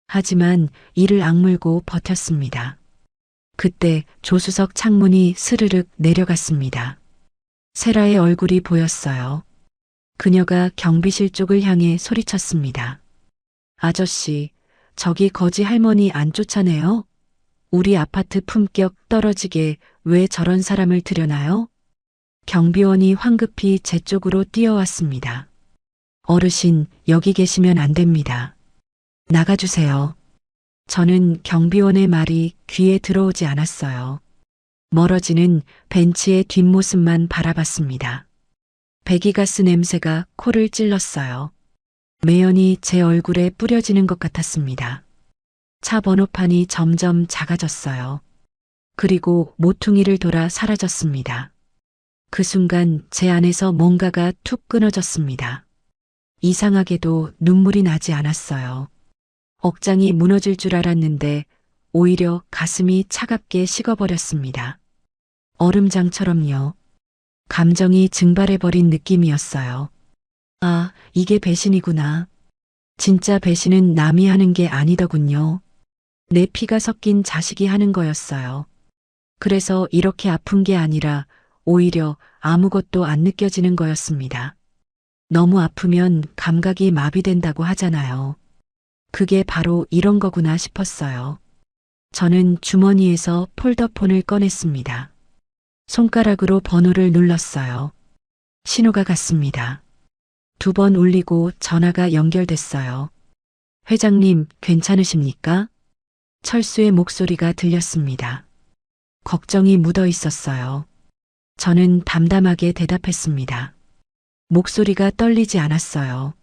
하지만 이를 악물고 버텼습니다. 그때 조수석 창문이 스르륵 내려갔습니다. 세라의 얼굴이 보였어요. 그녀가 경비실 쪽을 향해 소리쳤습니다. 아저씨, 저기 거지 할머니 안 쫓아내요? 우리 아파트 품격 떨어지게 왜 저런 사람을 들여놔요? 경비원이 황급히 제 쪽으로 뛰어왔습니다. 어르신, 여기 계시면 안 됩니다. 나가주세요. 저는 경비원의 말이 귀에 들어오지 않았어요. 멀어지는 벤치의 뒷모습만 바라봤습니다. 배기가스 냄새가 코를 찔렀어요. 매연이 제 얼굴에 뿌려지는 것 같았습니다. 차 번호판이 점점 작아졌어요. 그리고 모퉁이를 돌아 사라졌습니다. 그 순간 제 안에서 뭔가가 툭 끊어졌습니다. 이상하게도 눈물이 나지 않았어요. 억장이 무너질 줄 알았는데 오히려 가슴이 차갑게 식어버렸습니다. 얼음장처럼요. 감정이 증발해버린 느낌이었어요. 아, 이게 배신이구나. 진짜 배신은 남이 하는 게 아니더군요. 내 피가 섞인 자식이 하는 거였어요. 그래서 이렇게 아픈 게 아니라 오히려 아무것도 안 느껴지는 거였습니다. 너무 아프면 감각이 마비된다고 하잖아요. 그게 바로 이런 거구나 싶었어요. 저는 주머니에서 폴더폰을 꺼냈습니다. 손가락으로 번호를 눌렀어요. 신호가 갔습니다. 2번 울리고 전화가 연결됐어요. 회장님, 괜찮으십니까? 철수의 목소리가 들렸습니다. 걱정이 묻어 있었어요. 저는 담담하게 대답했습니다. 목소리가 떨리지 않았어요.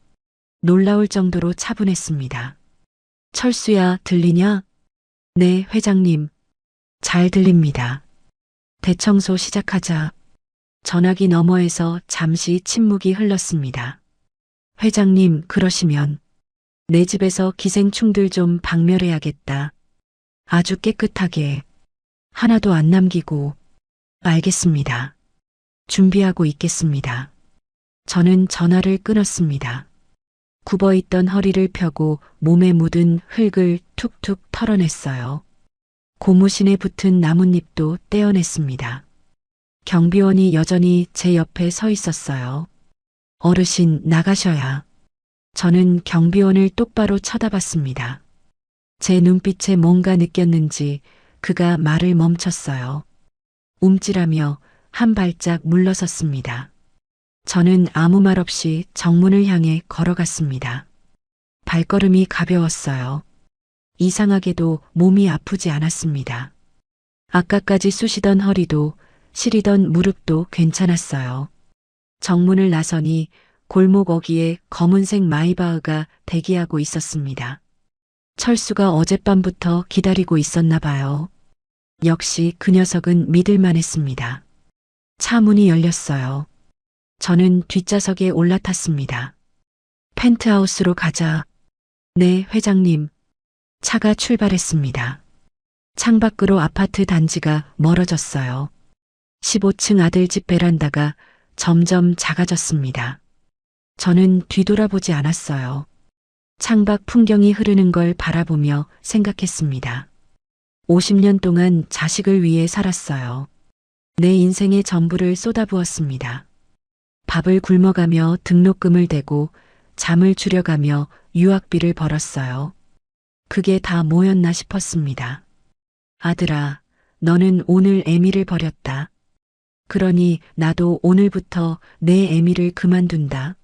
놀라울 정도로 차분했습니다. 철수야, 들리냐? 네, 회장님. 잘 들립니다. 대청소 시작하자. 전화기 너머에서 잠시 침묵이 흘렀습니다. 회장님, 그러시면 내 집에서 기생충들 좀 박멸해야겠다. 아주 깨끗하게. 하나도 안 남기고. 알겠습니다. 준비하고 있겠습니다. 저는 전화를 끊었습니다. 굽어있던 허리를 펴고 몸에 묻은 흙을 툭툭 털어냈어요. 고무신에 붙은 나뭇잎도 떼어냈습니다. 경비원이 여전히 제 옆에 서 있었어요. 어르신, 나가셔야. 저는 경비원을 똑바로 쳐다봤습니다. 제 눈빛에 뭔가 느꼈는지 그가 말을 멈췄어요. 움찔하며 한 발짝 물러섰습니다. 저는 아무 말 없이 정문을 향해 걸어갔습니다. 발걸음이 가벼웠어요. 이상하게도 몸이 아프지 않았습니다. 아까까지 쑤시던 허리도 시리던 무릎도 괜찮았어요. 정문을 나서니 골목 어귀에 검은색 마이바흐가 대기하고 있었습니다. 철수가 어젯밤부터 기다리고 있었나 봐요. 역시 그 녀석은 믿을만했습니다. 차 문이 열렸어요. 저는 뒷좌석에 올라탔습니다. 펜트하우스로 가자. 네, 회장님. 차가 출발했습니다. 창밖으로 아파트 단지가 멀어졌어요. 15층 아들집 베란다가 점점 작아졌습니다. 저는 뒤돌아보지 않았어요. 창밖 풍경이 흐르는 걸 바라보며 생각했습니다. 50년 동안 자식을 위해 살았어요. 내 인생의 전부를 쏟아부었습니다. 밥을 굶어가며 등록금을 대고 잠을 줄여가며 유학비를 벌었어요. 그게 다 뭐였나 싶었습니다. 아들아, 너는 오늘 애미를 버렸다. 그러니 나도 오늘부터 내 애미를 그만둔다.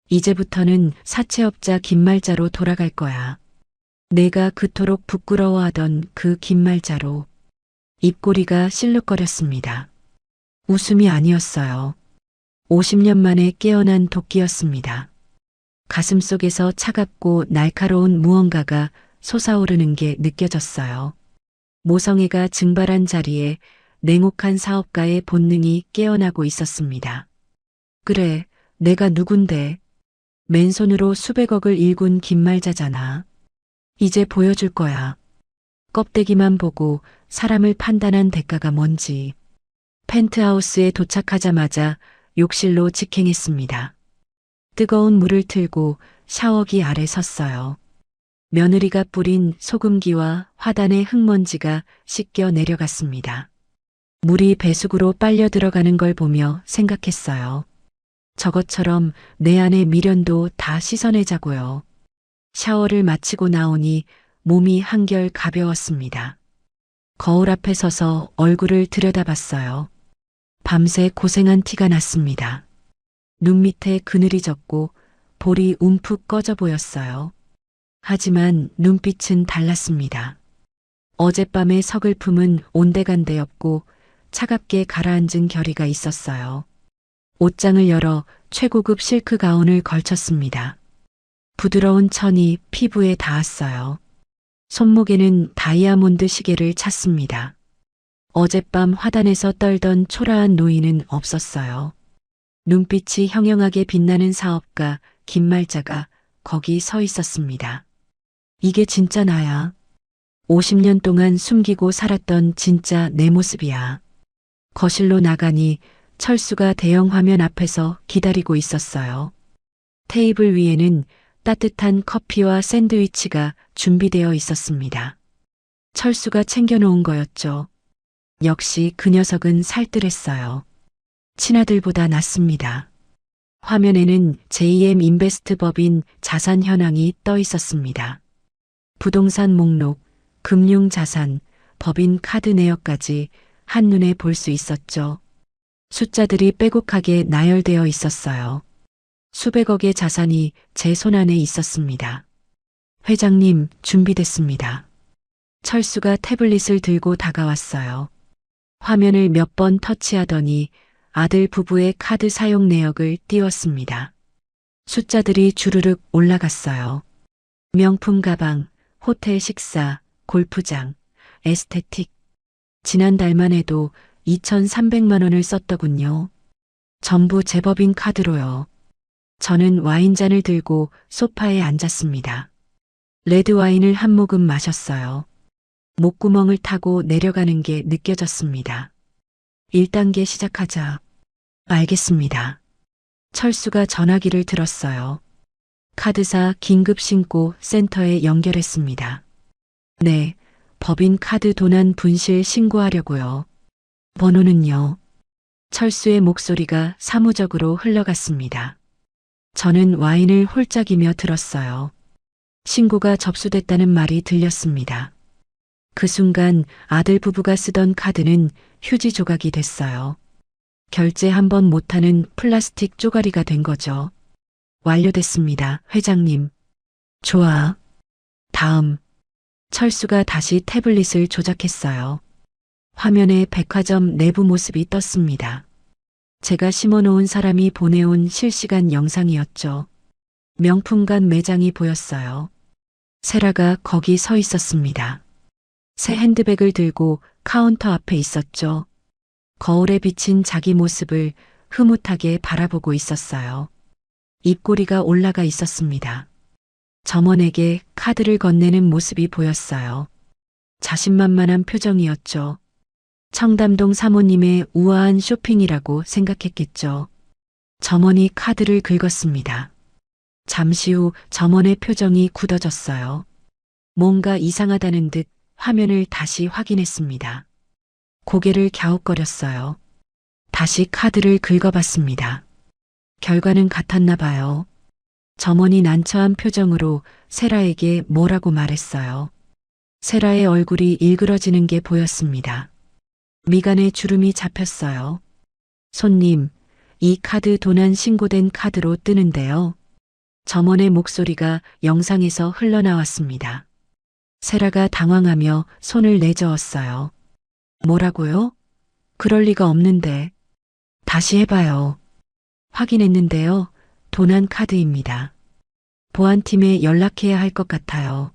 이제부터는 사채업자 김말자로 돌아갈 거야. 내가 그토록 부끄러워하던 그 김말자로. 입꼬리가 실룩거렸습니다. 웃음이 아니었어요. 50년 만에 깨어난 도끼였습니다. 가슴 속에서 차갑고 날카로운 무언가가 솟아오르는 게 느껴졌어요. 모성애가 증발한 자리에 냉혹한 사업가의 본능이 깨어나고 있었습니다. 그래, 내가 누군데? 맨손으로 수백억을 일군 김말자잖아. 이제 보여줄 거야. 껍데기만 보고 사람을 판단한 대가가 뭔지. 펜트하우스에 도착하자마자 욕실로 직행했습니다. 뜨거운 물을 틀고 샤워기 아래 섰어요. 며느리가 뿌린 소금기와 화단의 흙먼지가 씻겨 내려갔습니다. 물이 배수구로 빨려 들어가는 걸 보며 생각했어요. 저것처럼 내 안의 미련도 다 씻어내자고요. 샤워를 마치고 나오니 몸이 한결 가벼웠습니다. 거울 앞에 서서 얼굴을 들여다봤어요. 밤새 고생한 티가 났습니다. 눈 밑에 그늘이 졌고 볼이 움푹 꺼져 보였어요. 하지만 눈빛은 달랐습니다. 어젯밤의 서글픔은 온데간데 없고 차갑게 가라앉은 결의가 있었어요. 옷장을 열어 최고급 실크 가운을 걸쳤습니다. 부드러운 천이 피부에 닿았어요. 손목에는 다이아몬드 시계를 찼습니다. 어젯밤 화단에서 떨던 초라한 노인은 없었어요. 눈빛이 형형하게 빛나는 사업가 김말자가 거기 서 있었습니다. 이게 진짜 나야. 50년 동안 숨기고 살았던 진짜 내 모습이야. 거실로 나가니 철수가 대형 화면 앞에서 기다리고 있었어요. 테이블 위에는 따뜻한 커피와 샌드위치가 준비되어 있었습니다. 철수가 챙겨놓은 거였죠. 역시 그 녀석은 살뜰했어요. 친아들보다 낫습니다. 화면에는 JM 인베스트 법인 자산 현황이 떠 있었습니다. 부동산 목록, 금융자산, 법인 카드 내역까지 한눈에 볼 수 있었죠. 숫자들이 빼곡하게 나열되어 있었어요. 수백억의 자산이 제 손안에 있었습니다. 회장님, 준비됐습니다. 철수가 태블릿을 들고 다가왔어요. 화면을 몇 번 터치하더니 아들 부부의 카드 사용 내역을 띄웠습니다. 숫자들이 주르륵 올라갔어요. 명품 가방, 호텔 식사, 골프장, 에스테틱. 지난달만 해도 2,300만 원을 썼더군요. 전부 제 법인 카드로요. 저는 와인잔을 들고 소파에 앉았습니다. 레드 와인을 한 모금 마셨어요. 목구멍을 타고 내려가는 게 느껴졌습니다. 1단계 시작하자. 알겠습니다. 철수가 전화기를 들었어요. 카드사 긴급 신고 센터에 연결했습니다. 네, 법인 카드 도난 분실 신고하려고요. 번호는요. 철수의 목소리가 사무적으로 흘러갔습니다. 저는 와인을 홀짝이며 들었어요. 신고가 접수됐다는 말이 들렸습니다. 그 순간 아들 부부가 쓰던 카드는 휴지 조각이 됐어요. 결제 한 번 못하는 플라스틱 쪼가리가 된 거죠. 완료됐습니다, 회장님. 좋아. 다음. 철수가 다시 태블릿을 조작했어요. 화면에 백화점 내부 모습이 떴습니다. 제가 심어놓은 사람이 보내온 실시간 영상이었죠. 명품관 매장이 보였어요. 세라가 거기 서 있었습니다. 새 핸드백을 들고 카운터 앞에 있었죠. 거울에 비친 자기 모습을 흐뭇하게 바라보고 있었어요. 입꼬리가 올라가 있었습니다. 점원에게 카드를 건네는 모습이 보였어요. 자신만만한 표정이었죠. 청담동 사모님의 우아한 쇼핑이라고 생각했겠죠. 점원이 카드를 긁었습니다. 잠시 후 점원의 표정이 굳어졌어요. 뭔가 이상하다는 듯 화면을 다시 확인했습니다. 고개를 갸웃거렸어요. 다시 카드를 긁어봤습니다. 결과는 같았나 봐요. 점원이 난처한 표정으로 세라에게 뭐라고 말했어요. 세라의 얼굴이 일그러지는 게 보였습니다. 미간에 주름이 잡혔어요. 손님, 이 카드 도난 신고된 카드로 뜨는데요. 점원의 목소리가 영상에서 흘러나왔습니다. 세라가 당황하며 손을 내저었어요. 뭐라고요? 그럴 리가 없는데. 다시 해봐요. 확인했는데요. 도난 카드입니다. 보안팀에 연락해야 할 것 같아요.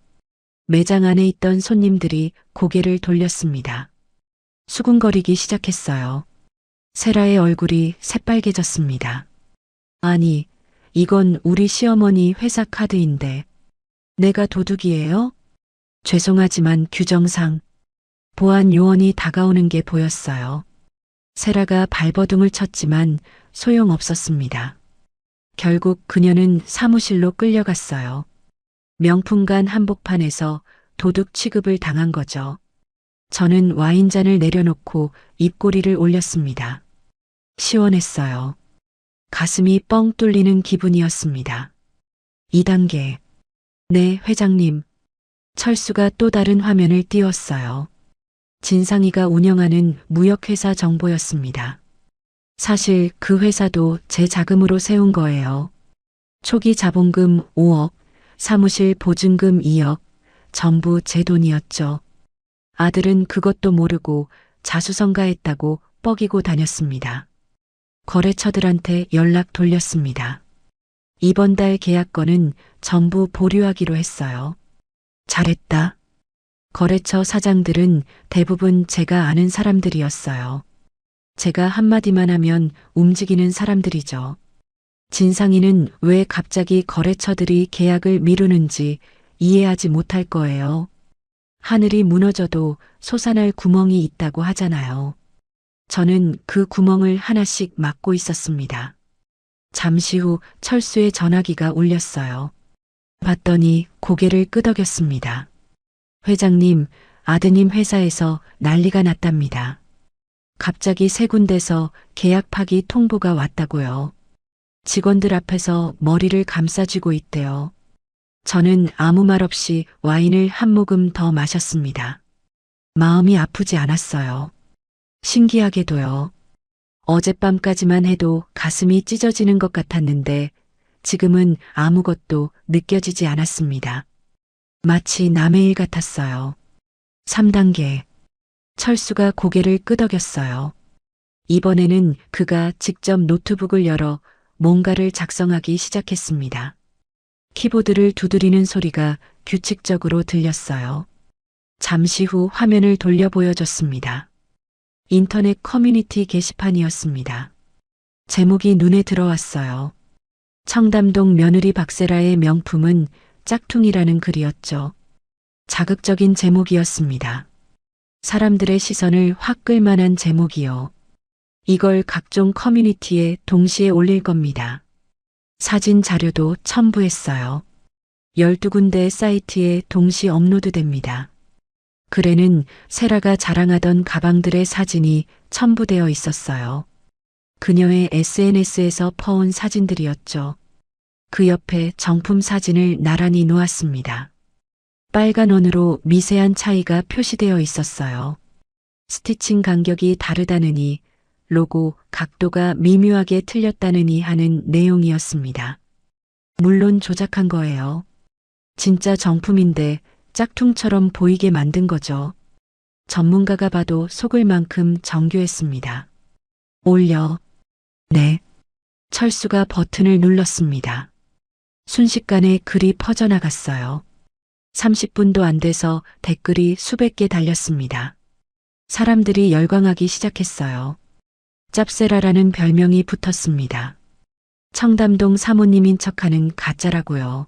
매장 안에 있던 손님들이 고개를 돌렸습니다. 수군거리기 시작했어요. 세라의 얼굴이 새빨개졌습니다. 아니, 이건 우리 시어머니 회사 카드인데. 내가 도둑이에요? 죄송하지만 규정상 보안 요원이 다가오는 게 보였어요. 세라가 발버둥을 쳤지만 소용없었습니다. 결국 그녀는 사무실로 끌려갔어요. 명품관 한복판에서 도둑 취급을 당한 거죠. 저는 와인잔을 내려놓고 입꼬리를 올렸습니다. 시원했어요. 가슴이 뻥 뚫리는 기분이었습니다. 2단계. 네, 회장님. 철수가 또 다른 화면을 띄웠어요. 진상이가 운영하는 무역회사 정보였습니다. 사실 그 회사도 제 자금으로 세운 거예요. 초기 자본금 5억, 사무실 보증금 2억, 전부 제 돈이었죠. 아들은 그것도 모르고 자수성가했다고 뻐기고 다녔습니다. 거래처들한테 연락 돌렸습니다. 이번 달 계약건은 전부 보류하기로 했어요. 잘했다. 거래처 사장들은 대부분 제가 아는 사람들이었어요. 제가 한마디만 하면 움직이는 사람들이죠. 진상이는 왜 갑자기 거래처들이 계약을 미루는지 이해하지 못할 거예요. 하늘이 무너져도 솟아날 구멍이 있다고 하잖아요. 저는 그 구멍을 하나씩 막고 있었습니다. 잠시 후 철수의 전화기가 울렸어요. 봤더니 고개를 끄덕였습니다. 회장님, 아드님 회사에서 난리가 났답니다. 갑자기 세 군데서 계약 파기 통보가 왔다고요. 직원들 앞에서 머리를 감싸쥐고 있대요. 저는 아무 말 없이 와인을 한 모금 더 마셨습니다. 마음이 아프지 않았어요. 신기하게도요. 어젯밤까지만 해도 가슴이 찢어지는 것 같았는데 지금은 아무것도 느껴지지 않았습니다. 마치 남의 일 같았어요. 3단계. 철수가 고개를 끄덕였어요. 이번에는 그가 직접 노트북을 열어 뭔가를 작성하기 시작했습니다. 키보드를 두드리는 소리가 규칙적으로 들렸어요. 잠시 후 화면을 돌려 보여줬습니다. 인터넷 커뮤니티 게시판이었습니다. 제목이 눈에 들어왔어요. 청담동 며느리 박세라의 명품은 짝퉁이라는 글이었죠. 자극적인 제목이었습니다. 사람들의 시선을 확 끌만한 제목이요. 이걸 각종 커뮤니티에 동시에 올릴 겁니다. 사진 자료도 첨부했어요. 12군데 사이트에 동시 업로드됩니다. 글에는 세라가 자랑하던 가방들의 사진이 첨부되어 있었어요. 그녀의 SNS에서 퍼온 사진들이었죠. 그 옆에 정품 사진을 나란히 놓았습니다. 빨간 원으로 미세한 차이가 표시되어 있었어요. 스티칭 간격이 다르다느니, 로고 각도가 미묘하게 틀렸다느니 하는 내용이었습니다. 물론 조작한 거예요. 진짜 정품인데 짝퉁처럼 보이게 만든 거죠. 전문가가 봐도 속을 만큼 정교했습니다. 올려. 네. 철수가 버튼을 눌렀습니다. 순식간에 글이 퍼져나갔어요. 30분도 안 돼서 댓글이 수백 개 달렸습니다. 사람들이 열광하기 시작했어요. 짭세라라는 별명이 붙었습니다. 청담동 사모님인 척하는 가짜라고요.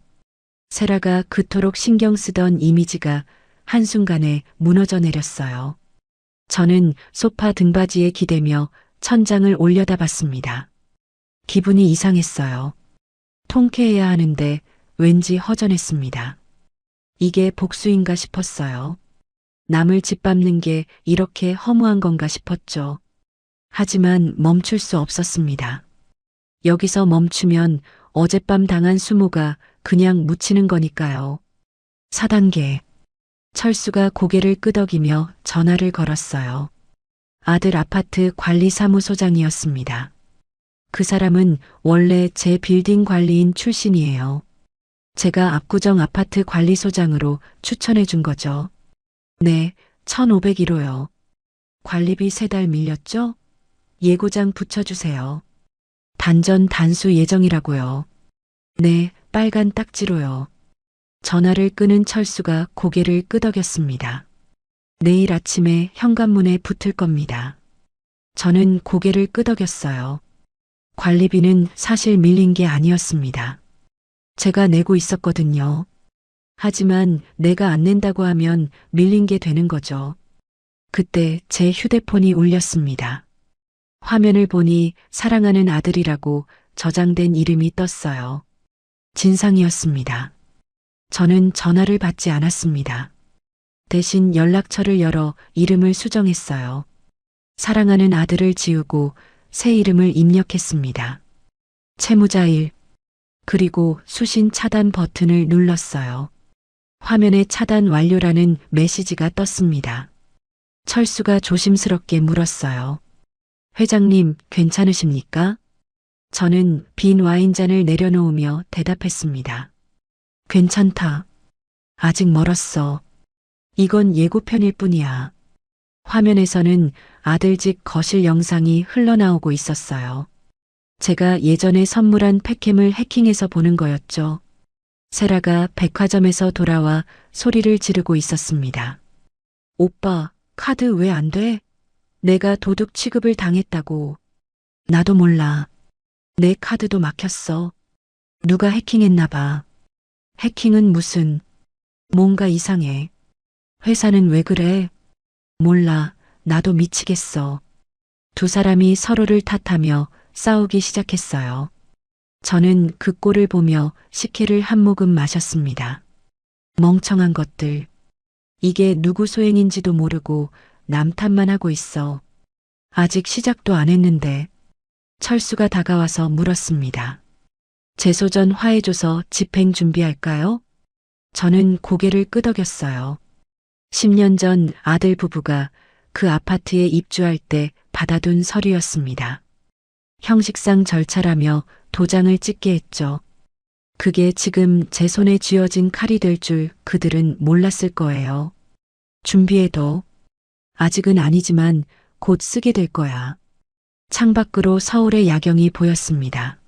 세라가 그토록 신경 쓰던 이미지가 한순간에 무너져 내렸어요. 저는 소파 등받이에 기대며 천장을 올려다봤습니다. 기분이 이상했어요. 통쾌해야 하는데 왠지 허전했습니다. 이게 복수인가 싶었어요. 남을 짓밟는 게 이렇게 허무한 건가 싶었죠. 하지만 멈출 수 없었습니다. 여기서 멈추면 어젯밤 당한 수모가 그냥 묻히는 거니까요. 4단계. 철수가 고개를 끄덕이며 전화를 걸었어요. 아들 아파트 관리사무소장이었습니다. 그 사람은 원래 제 빌딩 관리인 출신이에요. 제가 압구정 아파트 관리소장으로 추천해 준 거죠. 네, 1,501호요. 관리비 3달 밀렸죠? 예고장 붙여주세요. 단전 단수 예정이라고요. 네, 빨간 딱지로요. 전화를 끄는 철수가 고개를 끄덕였습니다. 내일 아침에 현관문에 붙을 겁니다. 저는 고개를 끄덕였어요. 관리비는 사실 밀린 게 아니었습니다. 제가 내고 있었거든요. 하지만 내가 안 낸다고 하면 밀린 게 되는 거죠. 그때 제 휴대폰이 울렸습니다. 화면을 보니 사랑하는 아들이라고 저장된 이름이 떴어요. 진상이었습니다. 저는 전화를 받지 않았습니다. 대신 연락처를 열어 이름을 수정했어요. 사랑하는 아들을 지우고 새 이름을 입력했습니다. 채무자일, 그리고 수신 차단 버튼을 눌렀어요. 화면에 차단 완료라는 메시지가 떴습니다. 철수가 조심스럽게 물었어요. 회장님, 괜찮으십니까? 저는 빈 와인잔을 내려놓으며 대답했습니다. 괜찮다. 아직 멀었어. 이건 예고편일 뿐이야. 화면에서는 아들 집 거실 영상이 흘러나오고 있었어요. 제가 예전에 선물한 팩캠을 해킹해서 보는 거였죠. 세라가 백화점에서 돌아와 소리를 지르고 있었습니다. 오빠, 카드 왜 안 돼? 내가 도둑 취급을 당했다고. 나도 몰라. 내 카드도 막혔어. 누가 해킹했나 봐. 해킹은 무슨. 뭔가 이상해. 회사는 왜 그래? 몰라. 나도 미치겠어. 두 사람이 서로를 탓하며 싸우기 시작했어요. 저는 그 꼴을 보며 식혜를 한 모금 마셨습니다. 멍청한 것들. 이게 누구 소행인지도 모르고 남 탓만 하고 있어. 아직 시작도 안 했는데. 철수가 다가와서 물었습니다. 재소전 화해조서 집행 준비할까요? 저는 고개를 끄덕였어요. 10년 전 아들 부부가 그 아파트에 입주할 때 받아둔 서류였습니다. 형식상 절차라며 도장을 찍게 했죠. 그게 지금 제 손에 쥐어진 칼이 될 줄 그들은 몰랐을 거예요. 준비해도. 아직은 아니지만 곧 쓰게 될 거야. 창밖으로 서울의 야경이 보였습니다.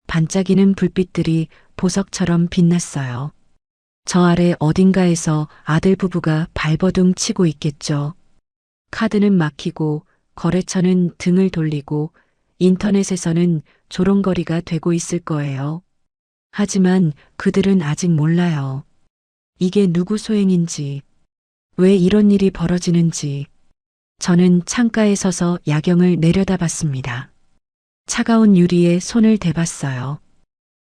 반짝이는 불빛들이 보석처럼 빛났어요. 저 아래 어딘가에서 아들 부부가 발버둥 치고 있겠죠. 카드는 막히고 거래처는 등을 돌리고 인터넷에서는 조롱거리가 되고 있을 거예요. 하지만 그들은 아직 몰라요. 이게 누구 소행인지, 왜 이런 일이 벌어지는지. 저는 창가에 서서 야경을 내려다봤습니다. 차가운 유리에 손을 대봤어요.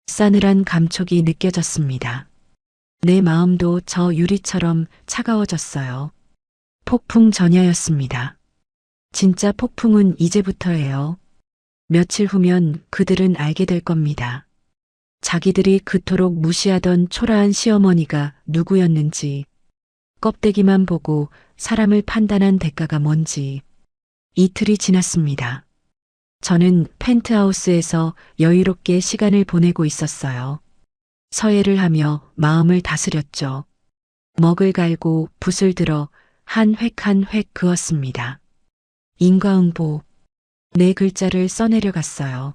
싸늘한 감촉이 느껴졌습니다. 내 마음도 저 유리처럼 차가워졌어요. 폭풍 전야였습니다. 진짜 폭풍은 이제부터예요. 며칠 후면 그들은 알게 될 겁니다. 자기들이 그토록 무시하던 초라한 시어머니가 누구였는지, 껍데기만 보고 사람을 판단한 대가가 뭔지. 이틀이 지났습니다. 저는 펜트하우스에서 여유롭게 시간을 보내고 있었어요. 서예를 하며 마음을 다스렸죠. 먹을 갈고 붓을 들어 한 획 한 획 그었습니다. 인과응보. 내 글자를 써내려갔어요.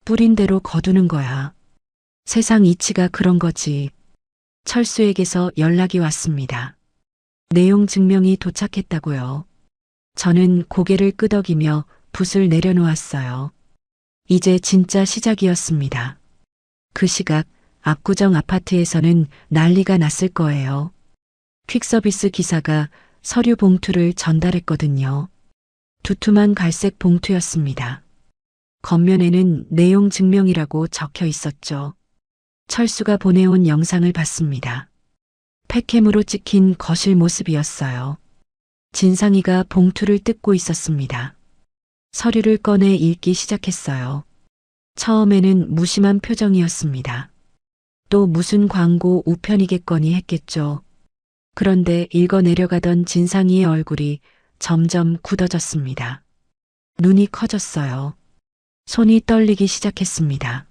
뿌린 대로 거두는 거야. 세상 이치가 그런 거지. 철수에게서 연락이 왔습니다. 내용 증명이 도착했다고요. 저는 고개를 끄덕이며 붓을 내려놓았어요. 이제 진짜 시작이었습니다. 그 시각 압구정 아파트에서는 난리가 났을 거예요. 퀵서비스 기사가 서류 봉투를 전달했거든요. 두툼한 갈색 봉투였습니다. 겉면에는 내용 증명이라고 적혀 있었죠. 철수가 보내온 영상을 봤습니다. 팩캠으로 찍힌 거실 모습이었어요. 진상이가 봉투를 뜯고 있었습니다. 서류를 꺼내 읽기 시작했어요. 처음에는 무심한 표정이었습니다. 또 무슨 광고 우편이겠거니 했겠죠. 그런데 읽어 내려가던 진상이의 얼굴이 점점 굳어졌습니다. 눈이 커졌어요. 손이 떨리기 시작했습니다.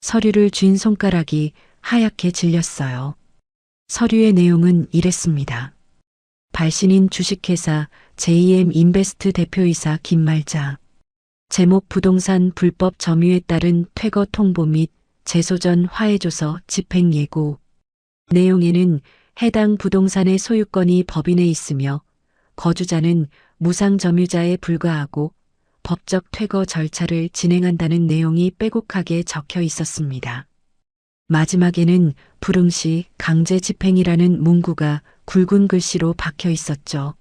서류를 쥔 손가락이 하얗게 질렸어요. 서류의 내용은 이랬습니다. 발신인 주식회사 JM 인베스트 대표이사 김말자. 제목 부동산 불법 점유에 따른 퇴거 통보 및 재소전 화해조서 집행 예고. 내용에는 해당 부동산의 소유권이 법인에 있으며 거주자는 무상 점유자에 불과하고 법적 퇴거 절차를 진행한다는 내용이 빼곡하게 적혀 있었습니다. 마지막에는 불응시 강제 집행이라는 문구가 굵은 글씨로 박혀 있었죠.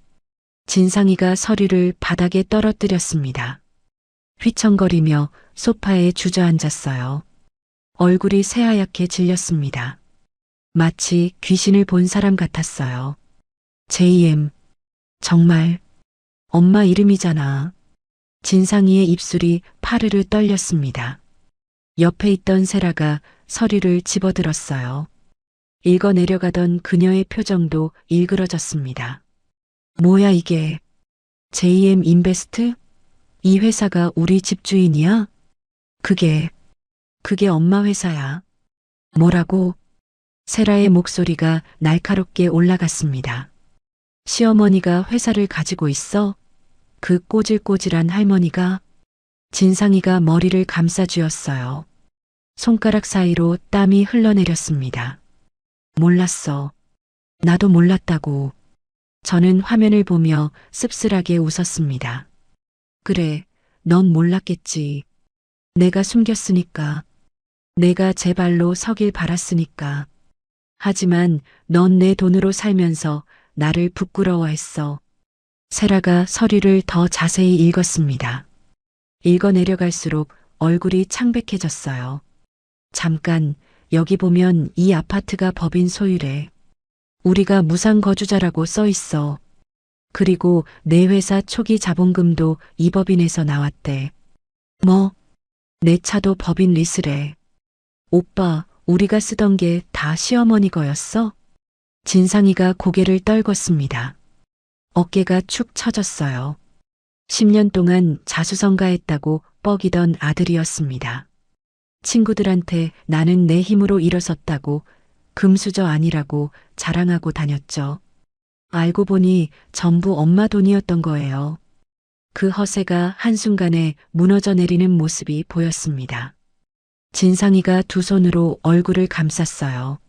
진상이가 서류를 바닥에 떨어뜨렸습니다. 휘청거리며 소파에 주저앉았어요. 얼굴이 새하얗게 질렸습니다. 마치 귀신을 본 사람 같았어요. JM. 정말 엄마 이름이잖아. 진상이의 입술이 파르르 떨렸습니다. 옆에 있던 세라가 서류를 집어들었어요. 읽어 내려가던 그녀의 표정도 일그러졌습니다. 뭐야 이게? JM 인베스트? 이 회사가 우리 집주인이야? 그게 엄마 회사야. 뭐라고? 세라의 목소리가 날카롭게 올라갔습니다. 시어머니가 회사를 가지고 있어? 그 꼬질꼬질한 할머니가? 진상이가 머리를 감싸쥐었어요. 손가락 사이로 땀이 흘러내렸습니다. 몰랐어. 나도 몰랐다고. 저는 화면을 보며 씁쓸하게 웃었습니다. 그래, 넌 몰랐겠지. 내가 숨겼으니까. 내가 제 발로 서길 바랐으니까. 하지만 넌 내 돈으로 살면서 나를 부끄러워했어. 세라가 서류를 더 자세히 읽었습니다. 읽어 내려갈수록 얼굴이 창백해졌어요. 잠깐, 여기 보면 이 아파트가 법인 소유래. 우리가 무상거주자라고 써 있어. 그리고 내 회사 초기 자본금도 이 법인에서 나왔대. 뭐? 내 차도 법인 리스래. 오빠, 우리가 쓰던 게 다 시어머니 거였어? 진상이가 고개를 떨궜습니다. 어깨가 축 처졌어요. 10년 동안 자수성가했다고 뻐기던 아들이었습니다. 친구들한테 나는 내 힘으로 일어섰다고 금수저 아니라고 자랑하고 다녔죠. 알고 보니 전부 엄마 돈이었던 거예요. 그 허세가 한순간에 무너져 내리는 모습이 보였습니다. 진상이가 두 손으로 얼굴을 감쌌어요.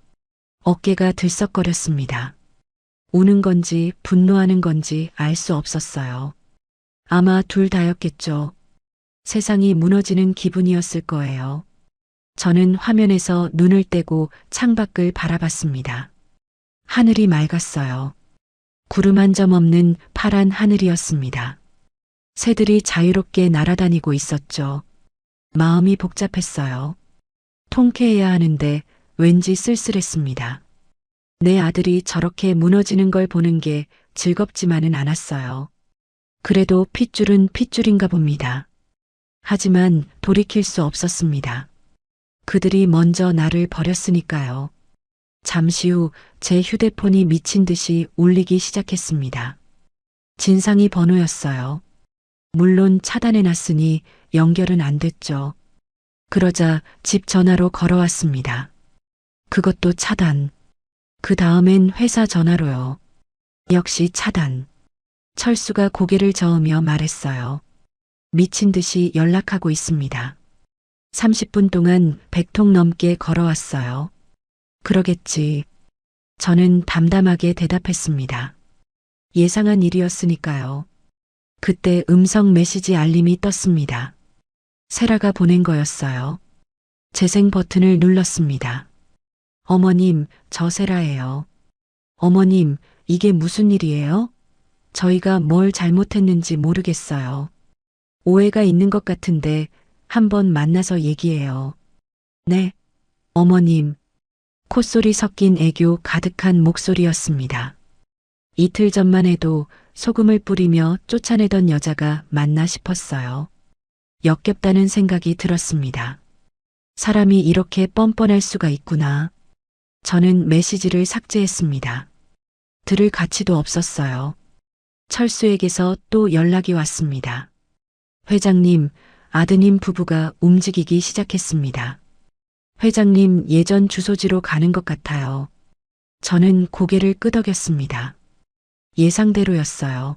어깨가 들썩거렸습니다. 우는 건지 분노하는 건지 알 수 없었어요. 아마 둘 다였겠죠. 세상이 무너지는 기분이었을 거예요. 저는 화면에서 눈을 떼고 창밖을 바라봤습니다. 하늘이 맑았어요. 구름 한 점 없는 파란 하늘이었습니다. 새들이 자유롭게 날아다니고 있었죠. 마음이 복잡했어요. 통쾌해야 하는데 왠지 쓸쓸했습니다. 내 아들이 저렇게 무너지는 걸 보는 게 즐겁지만은 않았어요. 그래도 핏줄은 핏줄인가 봅니다. 하지만 돌이킬 수 없었습니다. 그들이 먼저 나를 버렸으니까요. 잠시 후 제 휴대폰이 미친 듯이 울리기 시작했습니다. 진상이 번호였어요. 물론 차단해놨으니 연결은 안 됐죠. 그러자 집 전화로 걸어왔습니다. 그것도 차단. 그 다음엔 회사 전화로요. 역시 차단. 철수가 고개를 저으며 말했어요. 미친 듯이 연락하고 있습니다. 30분 동안 100통 넘게 걸어왔어요. 그러겠지. 저는 담담하게 대답했습니다. 예상한 일이었으니까요. 그때 음성 메시지 알림이 떴습니다. 세라가 보낸 거였어요. 재생 버튼을 눌렀습니다. 어머님, 저 세라예요. 어머님, 이게 무슨 일이에요? 저희가 뭘 잘못했는지 모르겠어요. 오해가 있는 것 같은데 한번 만나서 얘기해요. 네, 어머님. 콧소리 섞인 애교 가득한 목소리였습니다. 이틀 전만 해도 소금을 뿌리며 쫓아내던 여자가 맞나 싶었어요. 역겹다는 생각이 들었습니다. 사람이 이렇게 뻔뻔할 수가 있구나. 저는 메시지를 삭제했습니다. 들을 가치도 없었어요. 철수에게서 또 연락이 왔습니다. 회장님, 아드님 부부가 움직이기 시작했습니다. 회장님 예전 주소지로 가는 것 같아요. 저는 고개를 끄덕였습니다. 예상대로였어요.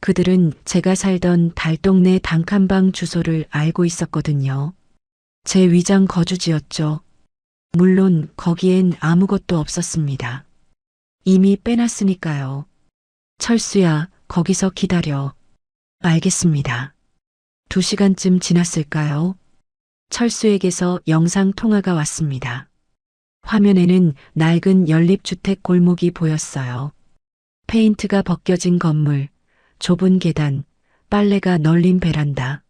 그들은 제가 살던 달동네 단칸방 주소를 알고 있었거든요. 제 위장 거주지였죠. 물론 거기엔 아무것도 없었습니다. 이미 빼놨으니까요. 철수야, 거기서 기다려. 알겠습니다. 2시간쯤 지났을까요? 철수에게서 영상 통화가 왔습니다. 화면에는 낡은 연립주택 골목이 보였어요. 페인트가 벗겨진 건물, 좁은 계단, 빨래가 널린 베란다.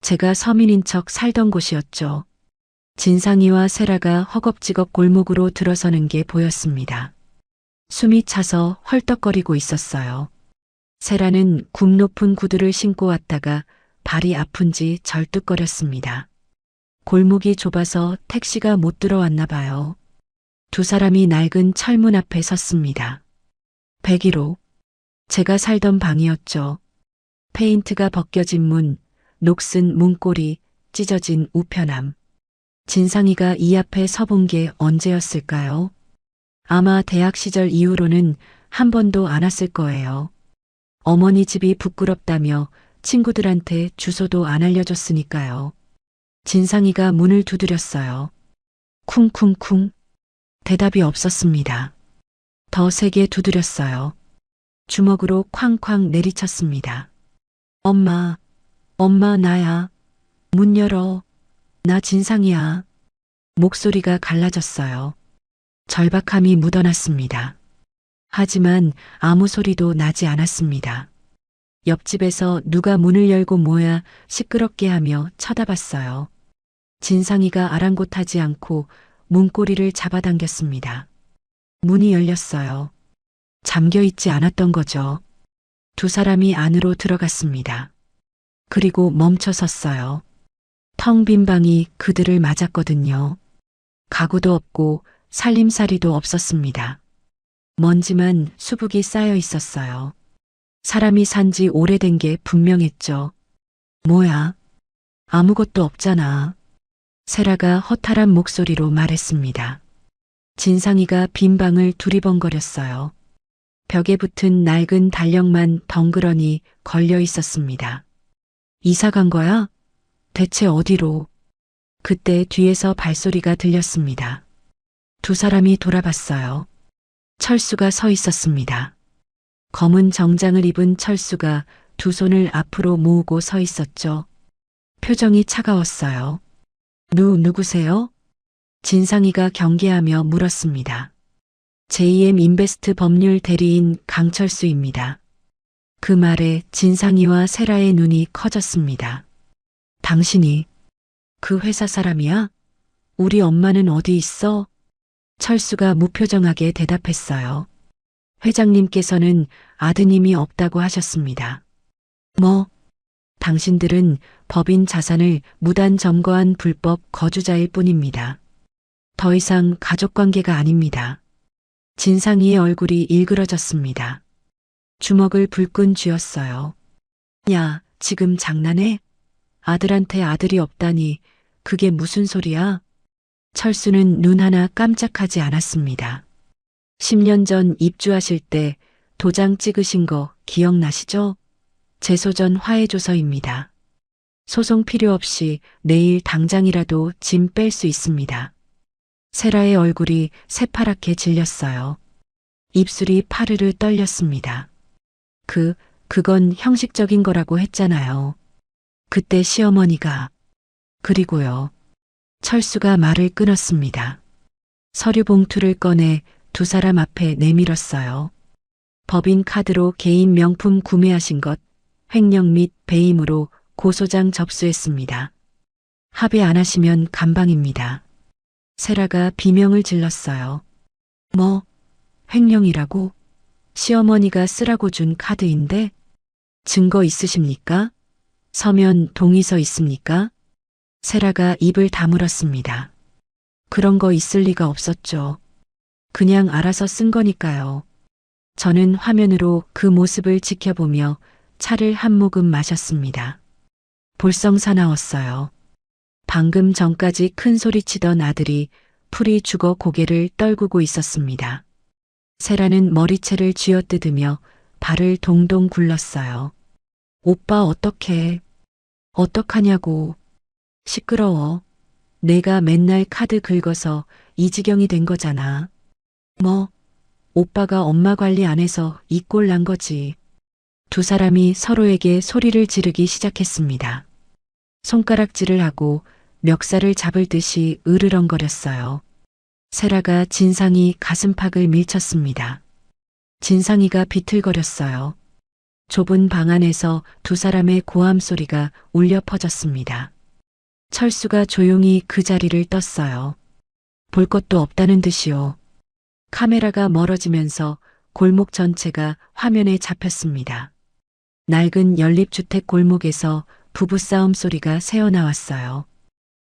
제가 서민인 척 살던 곳이었죠. 진상이와 세라가 허겁지겁 골목으로 들어서는 게 보였습니다. 숨이 차서 헐떡거리고 있었어요. 세라는 굽 높은 구두를 신고 왔다가 발이 아픈지 절뚝거렸습니다. 골목이 좁아서 택시가 못 들어왔나 봐요. 두 사람이 낡은 철문 앞에 섰습니다. 101호. 제가 살던 방이었죠. 페인트가 벗겨진 문, 녹슨 문고리, 찢어진 우편함. 진상이가 이 앞에 서본 게 언제였을까요? 아마 대학 시절 이후로는 한 번도 안 왔을 거예요. 어머니 집이 부끄럽다며 친구들한테 주소도 안 알려줬으니까요. 진상이가 문을 두드렸어요. 쿵쿵쿵. 대답이 없었습니다. 더 세게 두드렸어요. 주먹으로 쾅쾅 내리쳤습니다. 엄마, 엄마 나야. 문 열어. 나 진상이야. 목소리가 갈라졌어요. 절박함이 묻어났습니다. 하지만 아무 소리도 나지 않았습니다. 옆집에서 누가 문을 열고 뭐야 시끄럽게 하며 쳐다봤어요. 진상이가 아랑곳하지 않고 문고리를 잡아당겼습니다. 문이 열렸어요. 잠겨 있지 않았던 거죠. 두 사람이 안으로 들어갔습니다. 그리고 멈춰 섰어요. 텅 빈 방이 그들을 맞았거든요. 가구도 없고 살림살이도 없었습니다. 먼지만 수북이 쌓여 있었어요. 사람이 산 지 오래된 게 분명했죠. 뭐야? 아무것도 없잖아. 세라가 허탈한 목소리로 말했습니다. 진상이가 빈 방을 두리번거렸어요. 벽에 붙은 낡은 달력만 덩그러니 걸려 있었습니다. 이사 간 거야? 대체 어디로? 그때 뒤에서 발소리가 들렸습니다. 두 사람이 돌아봤어요. 철수가 서 있었습니다. 검은 정장을 입은 철수가 두 손을 앞으로 모으고 서 있었죠. 표정이 차가웠어요. 누구세요? 진상이가 경계하며 물었습니다. JM 인베스트 법률 대리인 강철수입니다. 그 말에 진상이와 세라의 눈이 커졌습니다. 당신이 그 회사 사람이야? 우리 엄마는 어디 있어? 철수가 무표정하게 대답했어요. 회장님께서는 아드님이 없다고 하셨습니다. 뭐? 당신들은 법인 자산을 무단 점거한 불법 거주자일 뿐입니다. 더 이상 가족관계가 아닙니다. 진상이의 얼굴이 일그러졌습니다. 주먹을 불끈 쥐었어요. 야, 지금 장난해? 아들한테 아들이 없다니 그게 무슨 소리야? 철수는 눈 하나 깜짝하지 않았습니다. 10년 전 입주하실 때 도장 찍으신 거 기억나시죠? 재소전 화해조서입니다. 소송 필요 없이 내일 당장이라도 짐 뺄 수 있습니다. 세라의 얼굴이 새파랗게 질렸어요. 입술이 파르르 떨렸습니다. 그건 형식적인 거라고 했잖아요. 그때 시어머니가. 그리고요. 철수가 말을 끊었습니다. 서류 봉투를 꺼내 두 사람 앞에 내밀었어요. 법인 카드로 개인 명품 구매하신 것, 횡령 및 배임으로 고소장 접수했습니다. 합의 안 하시면 감방입니다. 세라가 비명을 질렀어요. 뭐? 횡령이라고? 시어머니가 쓰라고 준 카드인데? 증거 있으십니까? 서면 동의서 있습니까? 세라가 입을 다물었습니다. 그런 거 있을 리가 없었죠. 그냥 알아서 쓴 거니까요. 저는 화면으로 그 모습을 지켜보며 차를 한 모금 마셨습니다. 볼썽 사나웠어요. 방금 전까지 큰 소리치던 아들이 풀이 죽어 고개를 떨구고 있었습니다. 세라는 머리채를 쥐어뜯으며 발을 동동 굴렀어요. 오빠 어떡해? 어떡하냐고. 시끄러워. 내가 맨날 카드 긁어서 이 지경이 된 거잖아. 뭐? 오빠가 엄마 관리 안 해서 이 꼴 난 거지. 두 사람이 서로에게 소리를 지르기 시작했습니다. 손가락질을 하고 멱살을 잡을 듯이 으르렁거렸어요. 세라가 진상이 가슴팍을 밀쳤습니다. 진상이가 비틀거렸어요. 좁은 방 안에서 두 사람의 고함 소리가 울려 퍼졌습니다. 철수가 조용히 그 자리를 떴어요. 볼 것도 없다는 듯이요. 카메라가 멀어지면서 골목 전체가 화면에 잡혔습니다. 낡은 연립주택 골목에서 부부싸움 소리가 새어나왔어요.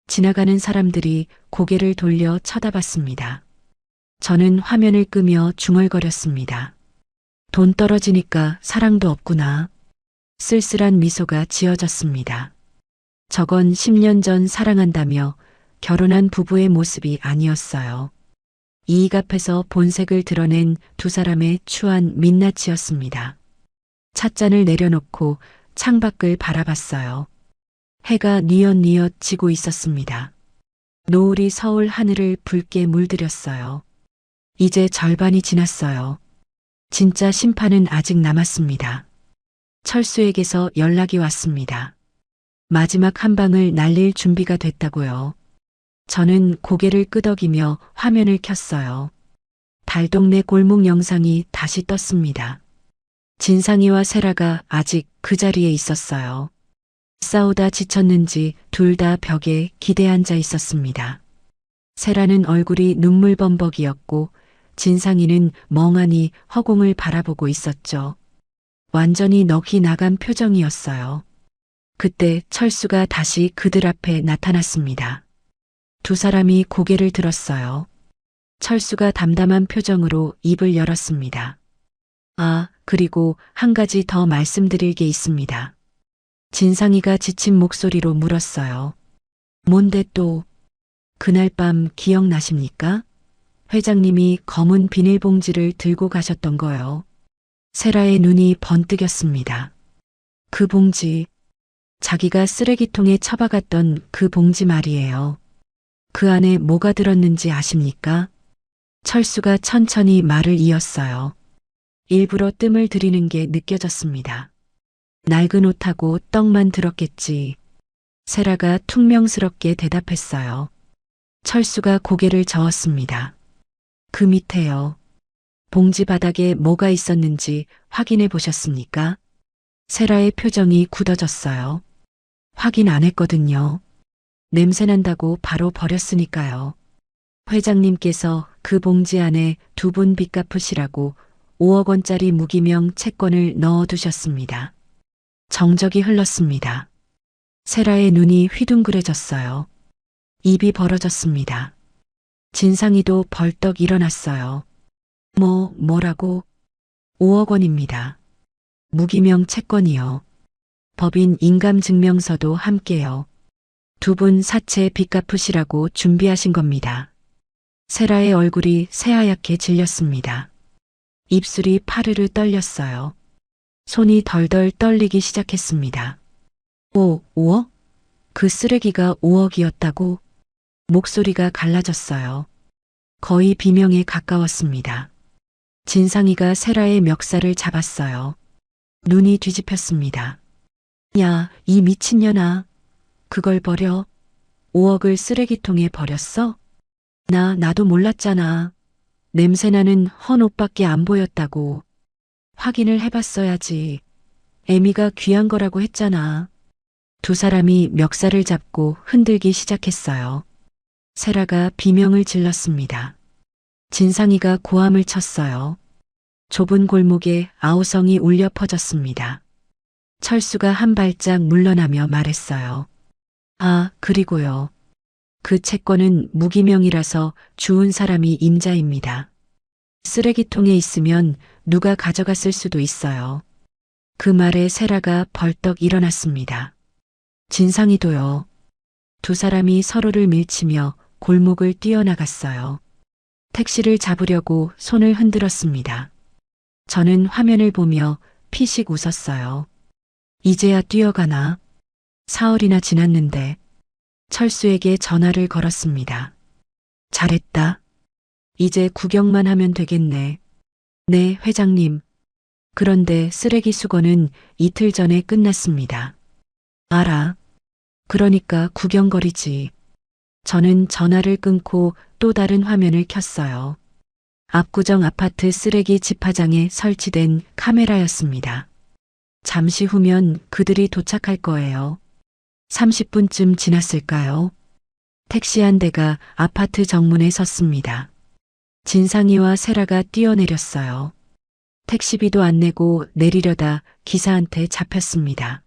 지나가는 사람들이 고개를 돌려 쳐다봤습니다. 저는 화면을 끄며 중얼거렸습니다. 돈 떨어지니까 사랑도 없구나. 쓸쓸한 미소가 지어졌습니다. 저건 10년 전 사랑한다며 결혼한 부부의 모습이 아니었어요. 이익 앞에서 본색을 드러낸 두 사람의 추한 민낯이었습니다. 찻잔을 내려놓고 창밖을 바라봤어요. 해가 뉘엿뉘엿 지고 있었습니다. 노을이 서울 하늘을 붉게 물들였어요. 이제 절반이 지났어요. 진짜 심판은 아직 남았습니다. 철수에게서 연락이 왔습니다. 마지막 한 방을 날릴 준비가 됐다고요. 저는 고개를 끄덕이며 화면을 켰어요. 달동네 골목 영상이 다시 떴습니다. 진상이와 세라가 아직 그 자리에 있었어요. 싸우다 지쳤는지 둘 다 벽에 기대 앉아 있었습니다. 세라는 얼굴이 눈물범벅이었고 진상이는 멍하니 허공을 바라보고 있었죠. 완전히 넋이 나간 표정이었어요. 그때 철수가 다시 그들 앞에 나타났습니다. 두 사람이 고개를 들었어요. 철수가 담담한 표정으로 입을 열었습니다. 아, 그리고 한 가지 더 말씀드릴 게 있습니다. 진상이가 지친 목소리로 물었어요. 뭔데 또? 그날 밤 기억나십니까? 회장님이 검은 비닐봉지를 들고 가셨던 거요. 세라의 눈이 번뜩였습니다. 그 봉지, 자기가 쓰레기통에 처박았던 그 봉지 말이에요. 그 안에 뭐가 들었는지 아십니까? 철수가 천천히 말을 이었어요. 일부러 뜸을 들이는 게 느껴졌습니다. 낡은 옷하고 떡만 들었겠지. 세라가 퉁명스럽게 대답했어요. 철수가 고개를 저었습니다. 그 밑에요. 봉지 바닥에 뭐가 있었는지 확인해 보셨습니까? 세라의 표정이 굳어졌어요. 확인 안 했거든요. 냄새난다고 바로 버렸으니까요. 회장님께서 그 봉지 안에 두 분 빚 갚으시라고 5억 원짜리 무기명 채권을 넣어두셨습니다. 정적이 흘렀습니다. 세라의 눈이 휘둥그레졌어요. 입이 벌어졌습니다. 진상이도 벌떡 일어났어요. 뭐라고? 5억 원입니다. 무기명 채권이요. 법인 인감증명서도 함께요. 두 분 사채 빚 갚으시라고 준비하신 겁니다. 세라의 얼굴이 새하얗게 질렸습니다. 입술이 파르르 떨렸어요. 손이 덜덜 떨리기 시작했습니다. 5억? 그 쓰레기가 5억이었다고? 목소리가 갈라졌어요. 거의 비명에 가까웠습니다. 진상이가 세라의 멱살을 잡았어요. 눈이 뒤집혔습니다. 야, 이 미친년아. 그걸 버려? 5억을 쓰레기통에 버렸어? 나도 몰랐잖아. 냄새나는 헌 옷밖에 안 보였다고. 확인을 해봤어야지. 애미가 귀한 거라고 했잖아. 두 사람이 멱살을 잡고 흔들기 시작했어요. 세라가 비명을 질렀습니다. 진상이가 고함을 쳤어요. 좁은 골목에 아우성이 울려 퍼졌습니다. 철수가 한 발짝 물러나며 말했어요. 아, 그리고요. 그 채권은 무기명이라서 주운 사람이 임자입니다. 쓰레기통에 있으면 누가 가져갔을 수도 있어요. 그 말에 세라가 벌떡 일어났습니다. 진상이도요. 두 사람이 서로를 밀치며 골목을 뛰어나갔어요. 택시를 잡으려고 손을 흔들었습니다. 저는 화면을 보며 피식 웃었어요. 이제야 뛰어가나? 사흘이나 지났는데. 철수에게 전화를 걸었습니다. 잘했다. 이제 구경만 하면 되겠네. 네, 회장님. 그런데 쓰레기 수거는 이틀 전에 끝났습니다. 알아. 그러니까 구경거리지. 저는 전화를 끊고 또 다른 화면을 켰어요. 압구정 아파트 쓰레기 집화장에 설치된 카메라였습니다. 잠시 후면 그들이 도착할 거예요. 30분쯤 지났을까요? 택시 한 대가 아파트 정문에 섰습니다. 진상이와 세라가 뛰어내렸어요. 택시비도 안 내고 내리려다 기사한테 잡혔습니다.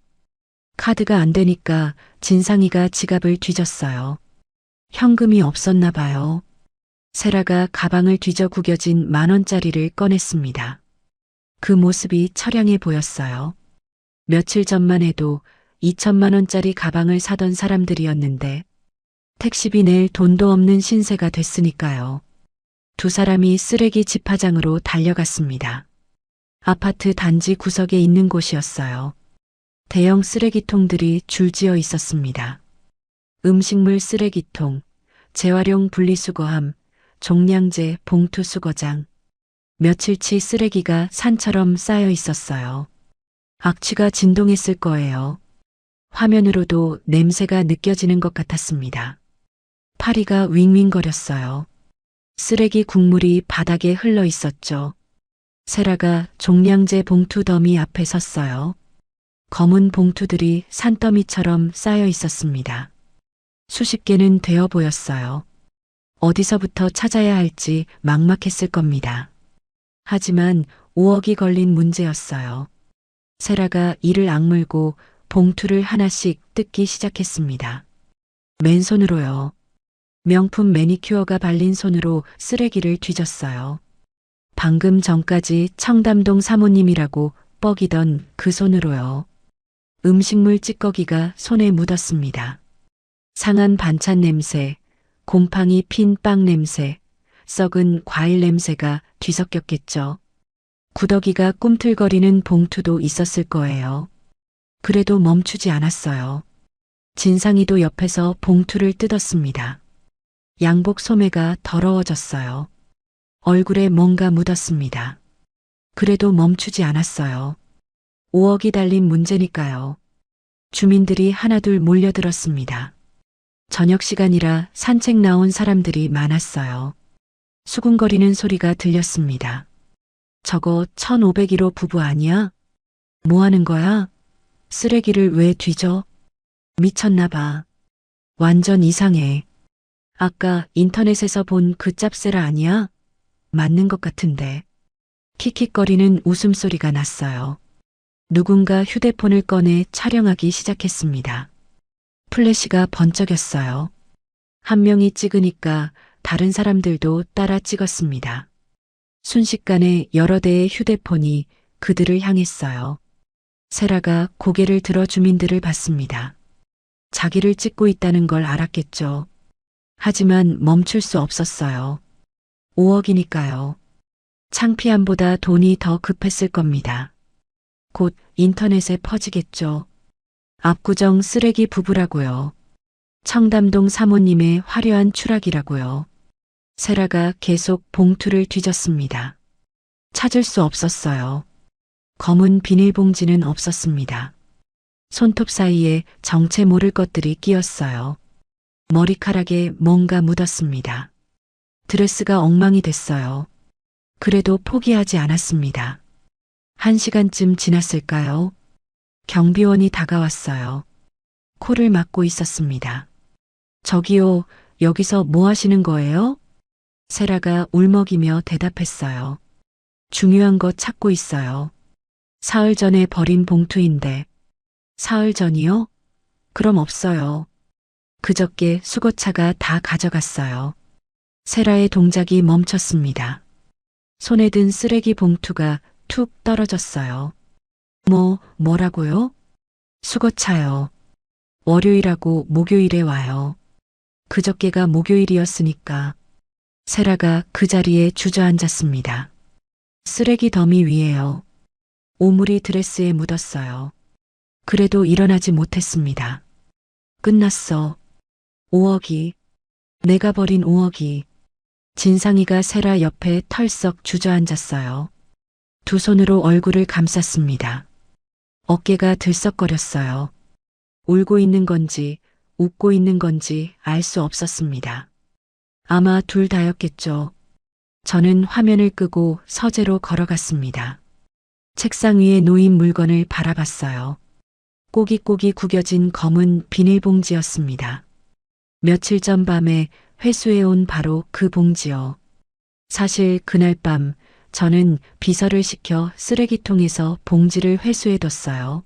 카드가 안 되니까 진상이가 지갑을 뒤졌어요. 현금이 없었나 봐요. 세라가 가방을 뒤져 구겨진 10,000원짜리를 꺼냈습니다. 그 모습이 처량해 보였어요. 며칠 전만 해도 2천만 원짜리 가방을 사던 사람들이었는데 택시비 낼 돈도 없는 신세가 됐으니까요. 두 사람이 쓰레기 집화장으로 달려갔습니다. 아파트 단지 구석에 있는 곳이었어요. 대형 쓰레기통들이 줄지어 있었습니다. 음식물 쓰레기통, 재활용 분리수거함, 종량제 봉투 수거장. 며칠치 쓰레기가 산처럼 쌓여 있었어요. 악취가 진동했을 거예요. 화면으로도 냄새가 느껴지는 것 같았습니다. 파리가 윙윙거렸어요. 쓰레기 국물이 바닥에 흘러 있었죠. 세라가 종량제 봉투 더미 앞에 섰어요. 검은 봉투들이 산더미처럼 쌓여 있었습니다. 수십 개는 되어 보였어요. 어디서부터 찾아야 할지 막막했을 겁니다. 하지만 5억이 걸린 문제였어요. 세라가 이를 악물고 봉투를 하나씩 뜯기 시작했습니다. 맨손으로요. 명품 매니큐어가 발린 손으로 쓰레기를 뒤졌어요. 방금 전까지 청담동 사모님이라고 뻐기던 그 손으로요. 음식물 찌꺼기가 손에 묻었습니다. 상한 반찬 냄새, 곰팡이 핀 빵 냄새, 썩은 과일 냄새가 뒤섞였겠죠. 구더기가 꿈틀거리는 봉투도 있었을 거예요. 그래도 멈추지 않았어요. 진상이도 옆에서 봉투를 뜯었습니다. 양복 소매가 더러워졌어요. 얼굴에 뭔가 묻었습니다. 그래도 멈추지 않았어요. 5억이 달린 문제니까요. 주민들이 하나둘 몰려들었습니다. 저녁 시간이라 산책 나온 사람들이 많았어요. 수군거리는 소리가 들렸습니다. 저거 1,501호 부부 아니야? 뭐 하는 거야? 쓰레기를 왜 뒤져? 미쳤나 봐. 완전 이상해. 아까 인터넷에서 본 그 짭새라 아니야? 맞는 것 같은데. 킥킥거리는 웃음소리가 났어요. 누군가 휴대폰을 꺼내 촬영하기 시작했습니다. 플래시가 번쩍였어요. 한 명이 찍으니까 다른 사람들도 따라 찍었습니다. 순식간에 여러 대의 휴대폰이 그들을 향했어요. 세라가 고개를 들어 주민들을 봤습니다. 자기를 찍고 있다는 걸 알았겠죠. 하지만 멈출 수 없었어요. 5억이니까요. 창피함보다 돈이 더 급했을 겁니다. 곧 인터넷에 퍼지겠죠. 압구정 쓰레기 부부라고요. 청담동 사모님의 화려한 추락이라고요. 세라가 계속 봉투를 뒤졌습니다. 찾을 수 없었어요. 검은 비닐봉지는 없었습니다. 손톱 사이에 정체 모를 것들이 끼었어요. 머리카락에 뭔가 묻었습니다. 드레스가 엉망이 됐어요. 그래도 포기하지 않았습니다. 1시간쯤 지났을까요? 경비원이 다가왔어요. 코를 막고 있었습니다. 저기요, 여기서 뭐 하시는 거예요? 세라가 울먹이며 대답했어요. 중요한 거 찾고 있어요. 사흘 전에 버린 봉투인데. 사흘 전이요? 그럼 없어요. 그저께 수거차가 다 가져갔어요. 세라의 동작이 멈췄습니다. 손에 든 쓰레기 봉투가 툭 떨어졌어요. 뭐라고요? 수거차요. 월요일하고 목요일에 와요. 그저께가 목요일이었으니까. 세라가 그 자리에 주저앉았습니다. 쓰레기 더미 위에요. 오물이 드레스에 묻었어요. 그래도 일어나지 못했습니다. 끝났어. 5억이. 내가 버린 5억이. 진상이가 세라 옆에 털썩 주저앉았어요. 두 손으로 얼굴을 감쌌습니다. 어깨가 들썩거렸어요. 울고 있는 건지 웃고 있는 건지 알 수 없었습니다. 아마 둘 다였겠죠. 저는 화면을 끄고 서재로 걸어갔습니다. 책상 위에 놓인 물건을 바라봤어요. 꼬깃꼬깃 구겨진 검은 비닐봉지였습니다. 며칠 전 밤에 회수해온 바로 그 봉지요. 사실 그날 밤 저는 비서를 시켜 쓰레기통에서 봉지를 회수해뒀어요.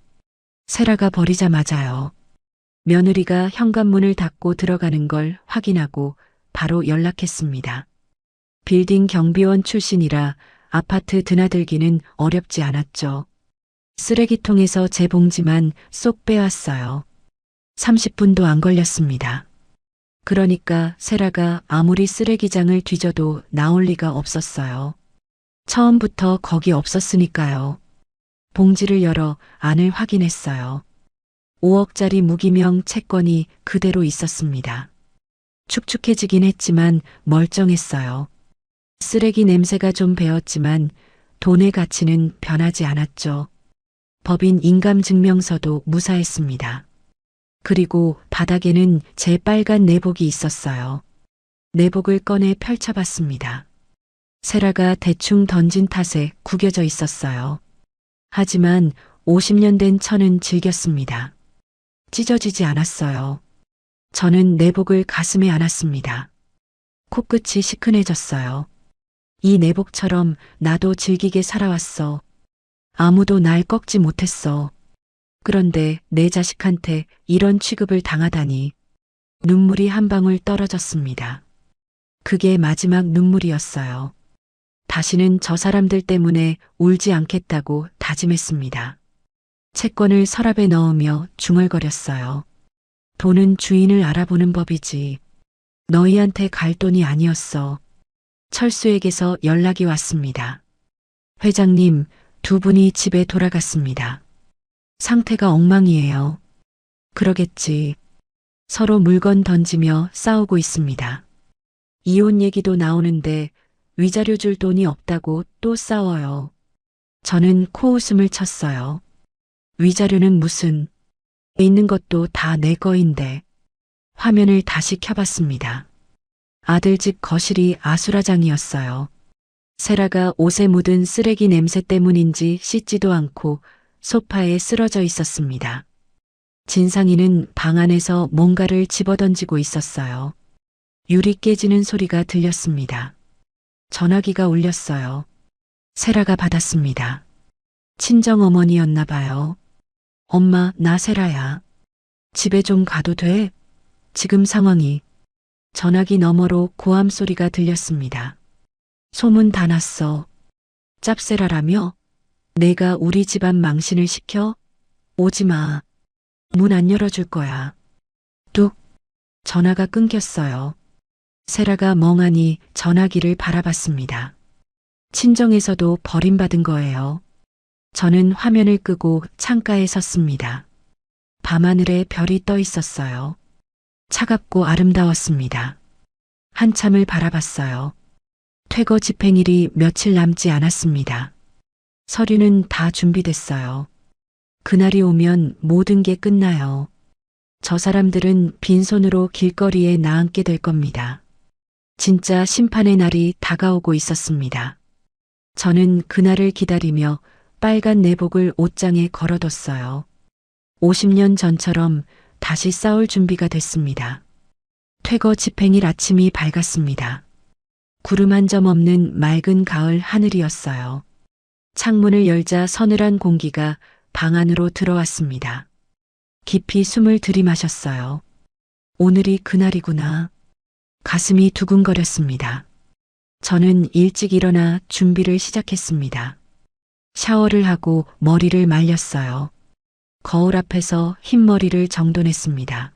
세라가 버리자마자요. 며느리가 현관문을 닫고 들어가는 걸 확인하고 바로 연락했습니다. 빌딩 경비원 출신이라 아파트 드나들기는 어렵지 않았죠. 쓰레기통에서 제 봉지만 쏙 빼왔어요. 30분도 안 걸렸습니다. 그러니까 세라가 아무리 쓰레기장을 뒤져도 나올 리가 없었어요. 처음부터 거기 없었으니까요. 봉지를 열어 안을 확인했어요. 5억짜리 무기명 채권이 그대로 있었습니다. 축축해지긴 했지만 멀쩡했어요. 쓰레기 냄새가 좀 배었지만 돈의 가치는 변하지 않았죠. 법인 인감증명서도 무사했습니다. 그리고 바닥에는 제 빨간 내복이 있었어요. 내복을 꺼내 펼쳐봤습니다. 세라가 대충 던진 탓에 구겨져 있었어요. 하지만 50년 된 천은 질겼습니다. 찢어지지 않았어요. 저는 내복을 가슴에 안았습니다. 코끝이 시큰해졌어요. 이 내복처럼 나도 질기게 살아왔어. 아무도 날 꺾지 못했어. 그런데 내 자식한테 이런 취급을 당하다니. 눈물이 한 방울 떨어졌습니다. 그게 마지막 눈물이었어요. 다시는 저 사람들 때문에 울지 않겠다고 다짐했습니다. 채권을 서랍에 넣으며 중얼거렸어요. 돈은 주인을 알아보는 법이지. 너희한테 갈 돈이 아니었어. 철수에게서 연락이 왔습니다. 회장님, 두 분이 집에 돌아갔습니다. 상태가 엉망이에요. 그러겠지. 서로 물건 던지며 싸우고 있습니다. 이혼 얘기도 나오는데 위자료 줄 돈이 없다고 또 싸워요. 저는 코웃음을 쳤어요. 위자료는 무슨, 있는 것도 다 내 거인데. 화면을 다시 켜봤습니다. 아들 집 거실이 아수라장이었어요. 세라가 옷에 묻은 쓰레기 냄새 때문인지 씻지도 않고 소파에 쓰러져 있었습니다. 진상이는 방 안에서 뭔가를 집어던지고 있었어요. 유리 깨지는 소리가 들렸습니다. 전화기가 울렸어요. 세라가 받았습니다. 친정어머니였나 봐요. 엄마, 나 세라야. 집에 좀 가도 돼? 지금 상황이. 전화기 너머로 고함 소리가 들렸습니다. 소문 다 났어. 짭세라라며? 내가 우리 집안 망신을 시켜? 오지 마. 문 안 열어줄 거야. 뚝. 전화가 끊겼어요. 세라가 멍하니 전화기를 바라봤습니다. 친정에서도 버림받은 거예요. 저는 화면을 끄고 창가에 섰습니다. 밤하늘에 별이 떠 있었어요. 차갑고 아름다웠습니다. 한참을 바라봤어요. 퇴거 집행일이 며칠 남지 않았습니다. 서류는 다 준비됐어요. 그날이 오면 모든 게 끝나요. 저 사람들은 빈손으로 길거리에 나앉게 될 겁니다. 진짜 심판의 날이 다가오고 있었습니다. 저는 그날을 기다리며 빨간 내복을 옷장에 걸어뒀어요. 50년 전처럼 다시 싸울 준비가 됐습니다. 퇴거 집행일 아침이 밝았습니다. 구름 한 점 없는 맑은 가을 하늘이었어요. 창문을 열자 서늘한 공기가 방 안으로 들어왔습니다. 깊이 숨을 들이마셨어요. 오늘이 그날이구나. 가슴이 두근거렸습니다. 저는 일찍 일어나 준비를 시작했습니다. 샤워를 하고 머리를 말렸어요. 거울 앞에서 흰머리를 정돈했습니다.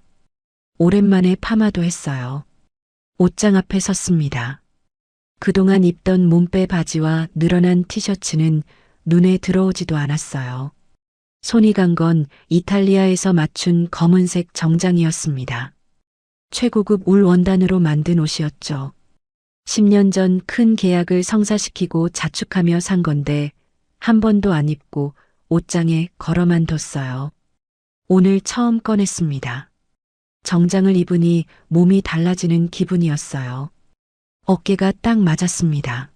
오랜만에 파마도 했어요. 옷장 앞에 섰습니다. 그동안 입던 몸빼 바지와 늘어난 티셔츠는 눈에 들어오지도 않았어요. 손이 간 건 이탈리아에서 맞춘 검은색 정장이었습니다. 최고급 울 원단으로 만든 옷이었죠. 10년 전 큰 계약을 성사시키고 자축하며 산 건데 한 번도 안 입고 옷장에 걸어만 뒀어요. 오늘 처음 꺼냈습니다. 정장을 입으니 몸이 달라지는 기분이었어요. 어깨가 딱 맞았습니다.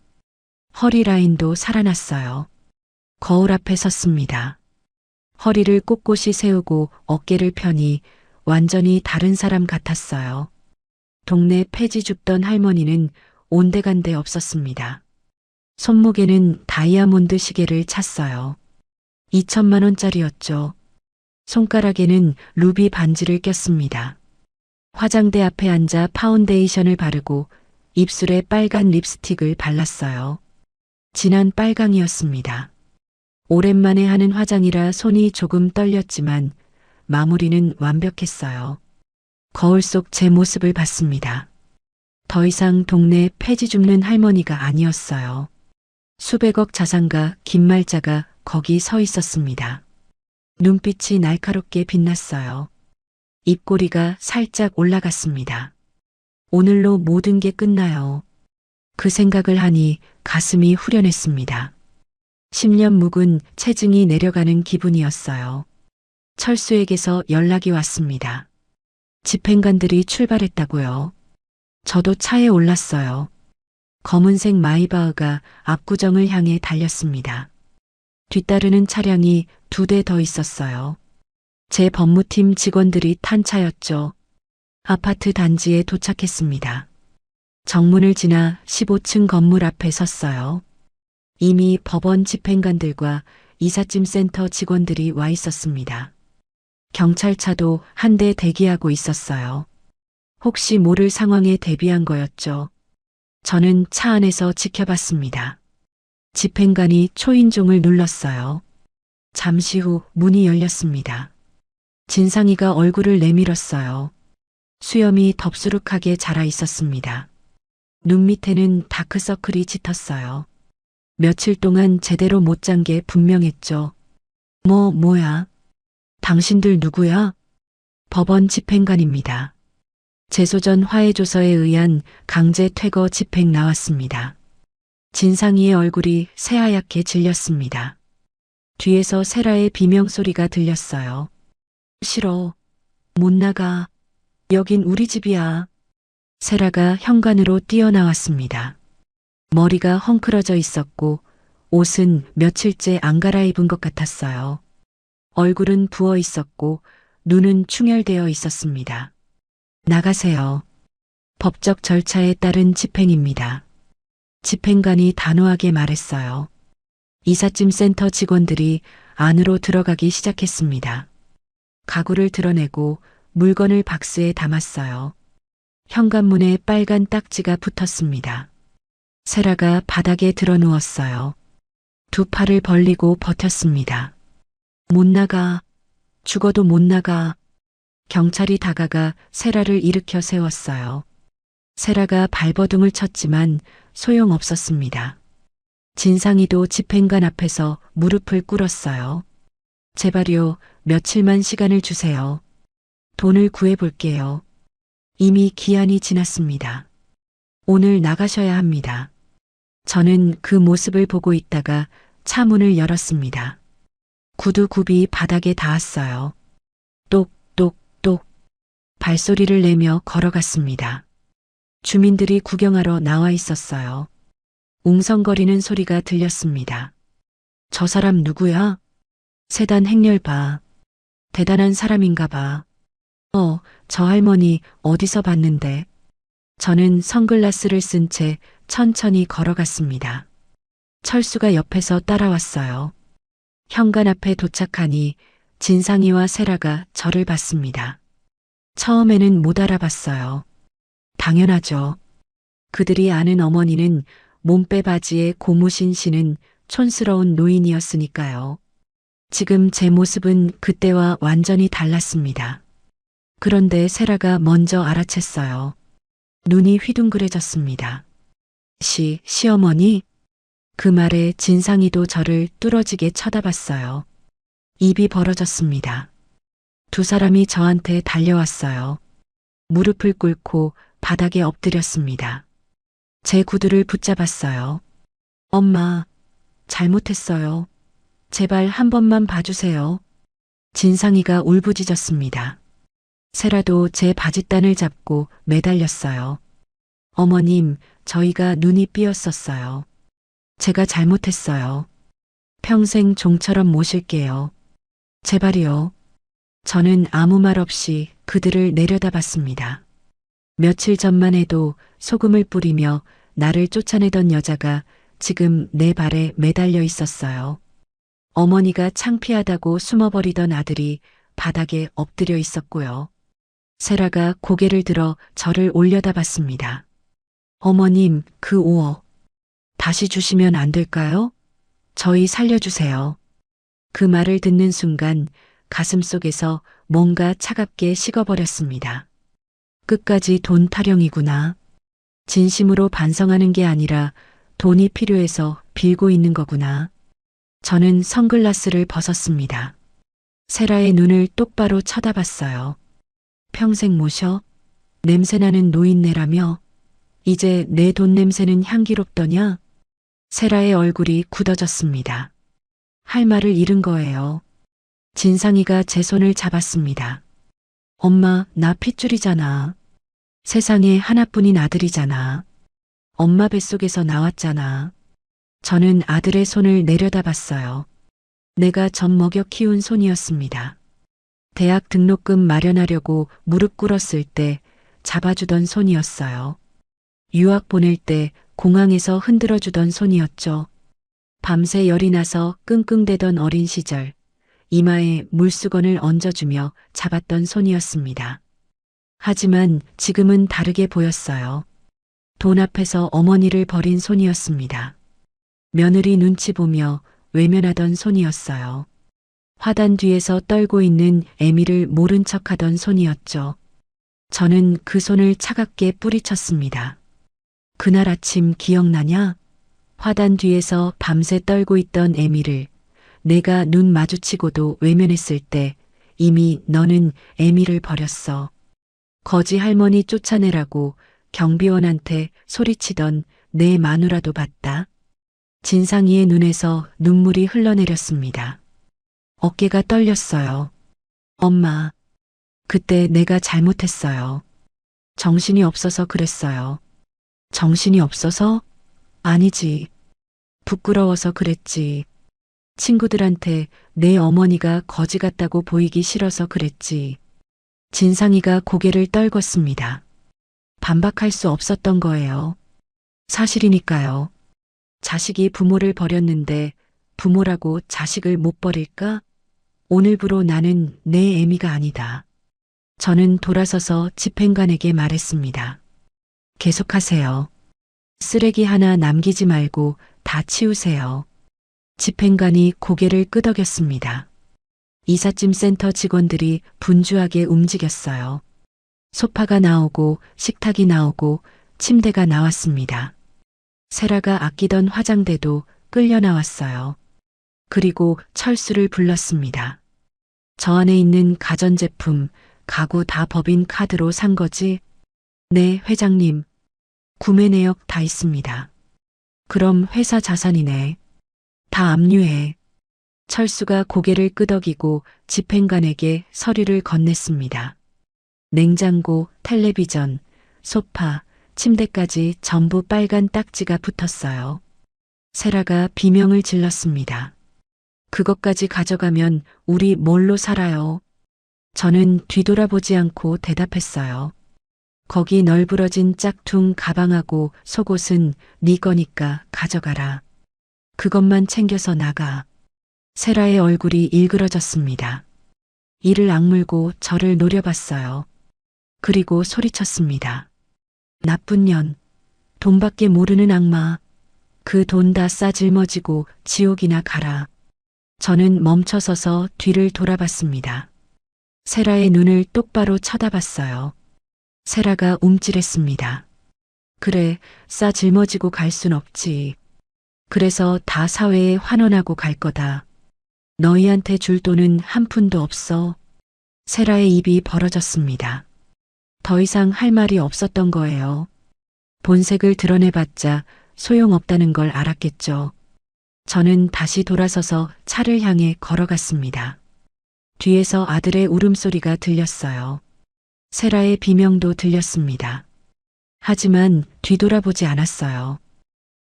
허리 라인도 살아났어요. 거울 앞에 섰습니다. 허리를 꼿꼿이 세우고 어깨를 펴니 완전히 다른 사람 같았어요. 동네 폐지 줍던 할머니는 온데간데 없었습니다. 손목에는 다이아몬드 시계를 찼어요. 2천만 원짜리였죠. 손가락에는 루비 반지를 꼈습니다. 화장대 앞에 앉아 파운데이션을 바르고 입술에 빨간 립스틱을 발랐어요. 진한 빨강이었습니다. 오랜만에 하는 화장이라 손이 조금 떨렸지만 마무리는 완벽했어요. 거울 속 제 모습을 봤습니다. 더 이상 동네 폐지 줍는 할머니가 아니었어요. 수백억 자산가 김말자가 거기 서 있었습니다. 눈빛이 날카롭게 빛났어요. 입꼬리가 살짝 올라갔습니다. 오늘로 모든 게 끝나요. 그 생각을 하니 가슴이 후련했습니다. 10년 묵은 체증이 내려가는 기분이었어요. 철수에게서 연락이 왔습니다. 집행관들이 출발했다고요. 저도 차에 올랐어요. 검은색 마이바흐가 압구정을 향해 달렸습니다. 뒤따르는 차량이 2대 더 있었어요. 제 법무팀 직원들이 탄 차였죠. 아파트 단지에 도착했습니다. 정문을 지나 15층 건물 앞에 섰어요. 이미 법원 집행관들과 이삿짐 센터 직원들이 와 있었습니다. 경찰차도 한 대 대기하고 있었어요. 혹시 모를 상황에 대비한 거였죠. 저는 차 안에서 지켜봤습니다. 집행관이 초인종을 눌렀어요. 잠시 후 문이 열렸습니다. 진상이가 얼굴을 내밀었어요. 수염이 덥수룩하게 자라 있었습니다. 눈 밑에는 다크서클이 짙었어요. 며칠 동안 제대로 못 잔 게 분명했죠. 뭐야? 당신들 누구야? 법원 집행관입니다. 재소전 화해조서에 의한 강제 퇴거 집행 나왔습니다. 진상이의 얼굴이 새하얗게 질렸습니다. 뒤에서 세라의 비명소리가 들렸어요. 싫어. 못 나가. 여긴 우리 집이야. 세라가 현관으로 뛰어나왔습니다. 머리가 헝클어져 있었고 옷은 며칠째 안 갈아입은 것 같았어요. 얼굴은 부어 있었고 눈은 충혈되어 있었습니다. 나가세요. 법적 절차에 따른 집행입니다. 집행관이 단호하게 말했어요. 이삿짐 센터 직원들이 안으로 들어가기 시작했습니다. 가구를 드러내고 물건을 박스에 담았어요. 현관문에 빨간 딱지가 붙었습니다. 세라가 바닥에 드러 누웠어요. 2 팔을 벌리고 버텼습니다. 못 나가. 죽어도 못 나가. 경찰이 다가가 세라를 일으켜 세웠어요. 세라가 발버둥을 쳤지만 소용없었습니다. 진상이도 집행관 앞에서 무릎을 꿇었어요. 제발요, 며칠만 시간을 주세요. 돈을 구해볼게요. 이미 기한이 지났습니다. 오늘 나가셔야 합니다. 저는 그 모습을 보고 있다가 차 문을 열었습니다. 구두굽이 바닥에 닿았어요. 똑똑똑 발소리를 내며 걸어갔습니다. 주민들이 구경하러 나와 있었어요. 웅성거리는 소리가 들렸습니다. 저 사람 누구야? 세단 행렬 봐. 대단한 사람인가 봐. 저 할머니 어디서 봤는데. 저는 선글라스를 쓴 채 천천히 걸어갔습니다. 철수가 옆에서 따라왔어요. 현관 앞에 도착하니 진상이와 세라가 저를 봤습니다. 처음에는 못 알아봤어요. 당연하죠. 그들이 아는 어머니는 몸빼 바지에 고무신 신은 촌스러운 노인이었으니까요. 지금 제 모습은 그때와 완전히 달랐습니다. 그런데 세라가 먼저 알아챘어요. 눈이 휘둥그레졌습니다. 시어머니? 그 말에 진상이도 저를 뚫어지게 쳐다봤어요. 입이 벌어졌습니다. 2 사람이 저한테 달려왔어요. 무릎을 꿇고 바닥에 엎드렸습니다. 제 구두를 붙잡았어요. 엄마, 잘못했어요. 제발 한 번만 봐주세요. 진상이가 울부짖었습니다. 세라도 제 바짓단을 잡고 매달렸어요. 어머님, 저희가 눈이 삐었었어요. 제가 잘못했어요. 평생 종처럼 모실게요. 제발이요. 저는 아무 말 없이 그들을 내려다봤습니다. 며칠 전만 해도 소금을 뿌리며 나를 쫓아내던 여자가 지금 내 발에 매달려 있었어요. 어머니가 창피하다고 숨어버리던 아들이 바닥에 엎드려 있었고요. 세라가 고개를 들어 저를 올려다봤습니다. 어머님, 그 5억 다시 주시면 안 될까요? 저희 살려주세요. 그 말을 듣는 순간 가슴 속에서 뭔가 차갑게 식어버렸습니다. 끝까지 돈 타령이구나. 진심으로 반성하는 게 아니라 돈이 필요해서 빌고 있는 거구나. 저는 선글라스를 벗었습니다. 세라의 눈을 똑바로 쳐다봤어요. 평생 모셔? 냄새나는 노인네라며? 이제 내 돈 냄새는 향기롭더냐? 세라의 얼굴이 굳어졌습니다. 할 말을 잃은 거예요. 진상이가 제 손을 잡았습니다. 엄마, 나 핏줄이잖아. 세상에 하나뿐인 아들이잖아. 엄마 뱃속에서 나왔잖아. 저는 아들의 손을 내려다봤어요. 내가 젖 먹여 키운 손이었습니다. 대학 등록금 마련하려고 무릎 꿇었을 때 잡아주던 손이었어요. 유학 보낼 때 공항에서 흔들어주던 손이었죠. 밤새 열이 나서 끙끙대던 어린 시절, 이마에 물수건을 얹어주며 잡았던 손이었습니다. 하지만 지금은 다르게 보였어요. 돈 앞에서 어머니를 버린 손이었습니다. 며느리 눈치 보며 외면하던 손이었어요. 화단 뒤에서 떨고 있는 애미를 모른 척하던 손이었죠. 저는 그 손을 차갑게 뿌리쳤습니다. 그날 아침 기억나냐? 화단 뒤에서 밤새 떨고 있던 애미를 내가 눈 마주치고도 외면했을 때 이미 너는 애미를 버렸어. 거지 할머니 쫓아내라고 경비원한테 소리치던 내 마누라도 봤다. 진상이의 눈에서 눈물이 흘러내렸습니다. 어깨가 떨렸어요. 엄마, 그때 내가 잘못했어요. 정신이 없어서 그랬어요. 정신이 없어서? 아니지. 부끄러워서 그랬지. 친구들한테 내 어머니가 거지 같다고 보이기 싫어서 그랬지. 진상이가 고개를 떨궜습니다. 반박할 수 없었던 거예요. 사실이니까요. 자식이 부모를 버렸는데 부모라고 자식을 못 버릴까? 오늘부로 나는 내 애미가 아니다. 저는 돌아서서 집행관에게 말했습니다. 계속하세요. 쓰레기 하나 남기지 말고 다 치우세요. 집행관이 고개를 끄덕였습니다. 이삿짐 센터 직원들이 분주하게 움직였어요. 소파가 나오고 식탁이 나오고 침대가 나왔습니다. 세라가 아끼던 화장대도 끌려 나왔어요. 그리고 철수를 불렀습니다. 저 안에 있는 가전제품, 가구 다 법인 카드로 산 거지? 네, 회장님. 구매 내역 다 있습니다. 그럼 회사 자산이네. 다 압류해. 철수가 고개를 끄덕이고 집행관에게 서류를 건넸습니다. 냉장고, 텔레비전, 소파, 침대까지 전부 빨간 딱지가 붙었어요. 세라가 비명을 질렀습니다. 그것까지 가져가면 우리 뭘로 살아요? 저는 뒤돌아보지 않고 대답했어요. 거기 널브러진 짝퉁 가방하고 속옷은 네 거니까 가져가라. 그것만 챙겨서 나가. 세라의 얼굴이 일그러졌습니다. 이를 악물고 저를 노려봤어요. 그리고 소리쳤습니다. 나쁜 년, 돈밖에 모르는 악마. 그 돈 다 싸질머지고 지옥이나 가라. 저는 멈춰서서 뒤를 돌아봤습니다. 세라의 눈을 똑바로 쳐다봤어요. 세라가 움찔했습니다. 그래, 싸질머지고 갈 순 없지. 그래서 다 사회에 환원하고 갈 거다. 너희한테 줄 돈은 한 푼도 없어. 세라의 입이 벌어졌습니다. 더 이상 할 말이 없었던 거예요. 본색을 드러내봤자 소용없다는 걸 알았겠죠. 저는 다시 돌아서서 차를 향해 걸어갔습니다. 뒤에서 아들의 울음소리가 들렸어요. 세라의 비명도 들렸습니다. 하지만 뒤돌아보지 않았어요.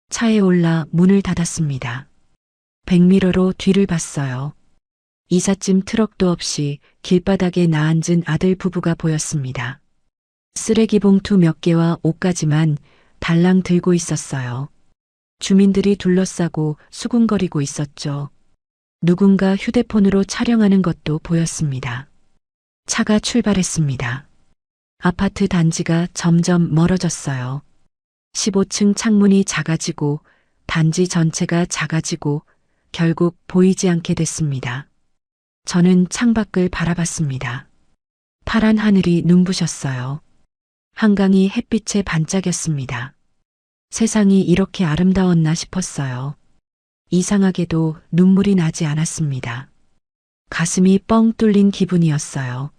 차에 올라 문을 닫았습니다. 백미러로 뒤를 봤어요. 이삿짐 트럭도 없이 길바닥에 나앉은 아들 부부가 보였습니다. 쓰레기 봉투 몇 개와 옷까지만 달랑 들고 있었어요. 주민들이 둘러싸고 수군거리고 있었죠. 누군가 휴대폰으로 촬영하는 것도 보였습니다. 차가 출발했습니다. 아파트 단지가 점점 멀어졌어요. 15층 창문이 작아지고 단지 전체가 작아지고 결국 보이지 않게 됐습니다. 저는 창밖을 바라봤습니다. 파란 하늘이 눈부셨어요. 한강이 햇빛에 반짝였습니다. 세상이 이렇게 아름다웠나 싶었어요. 이상하게도 눈물이 나지 않았습니다. 가슴이 뻥 뚫린 기분이었어요.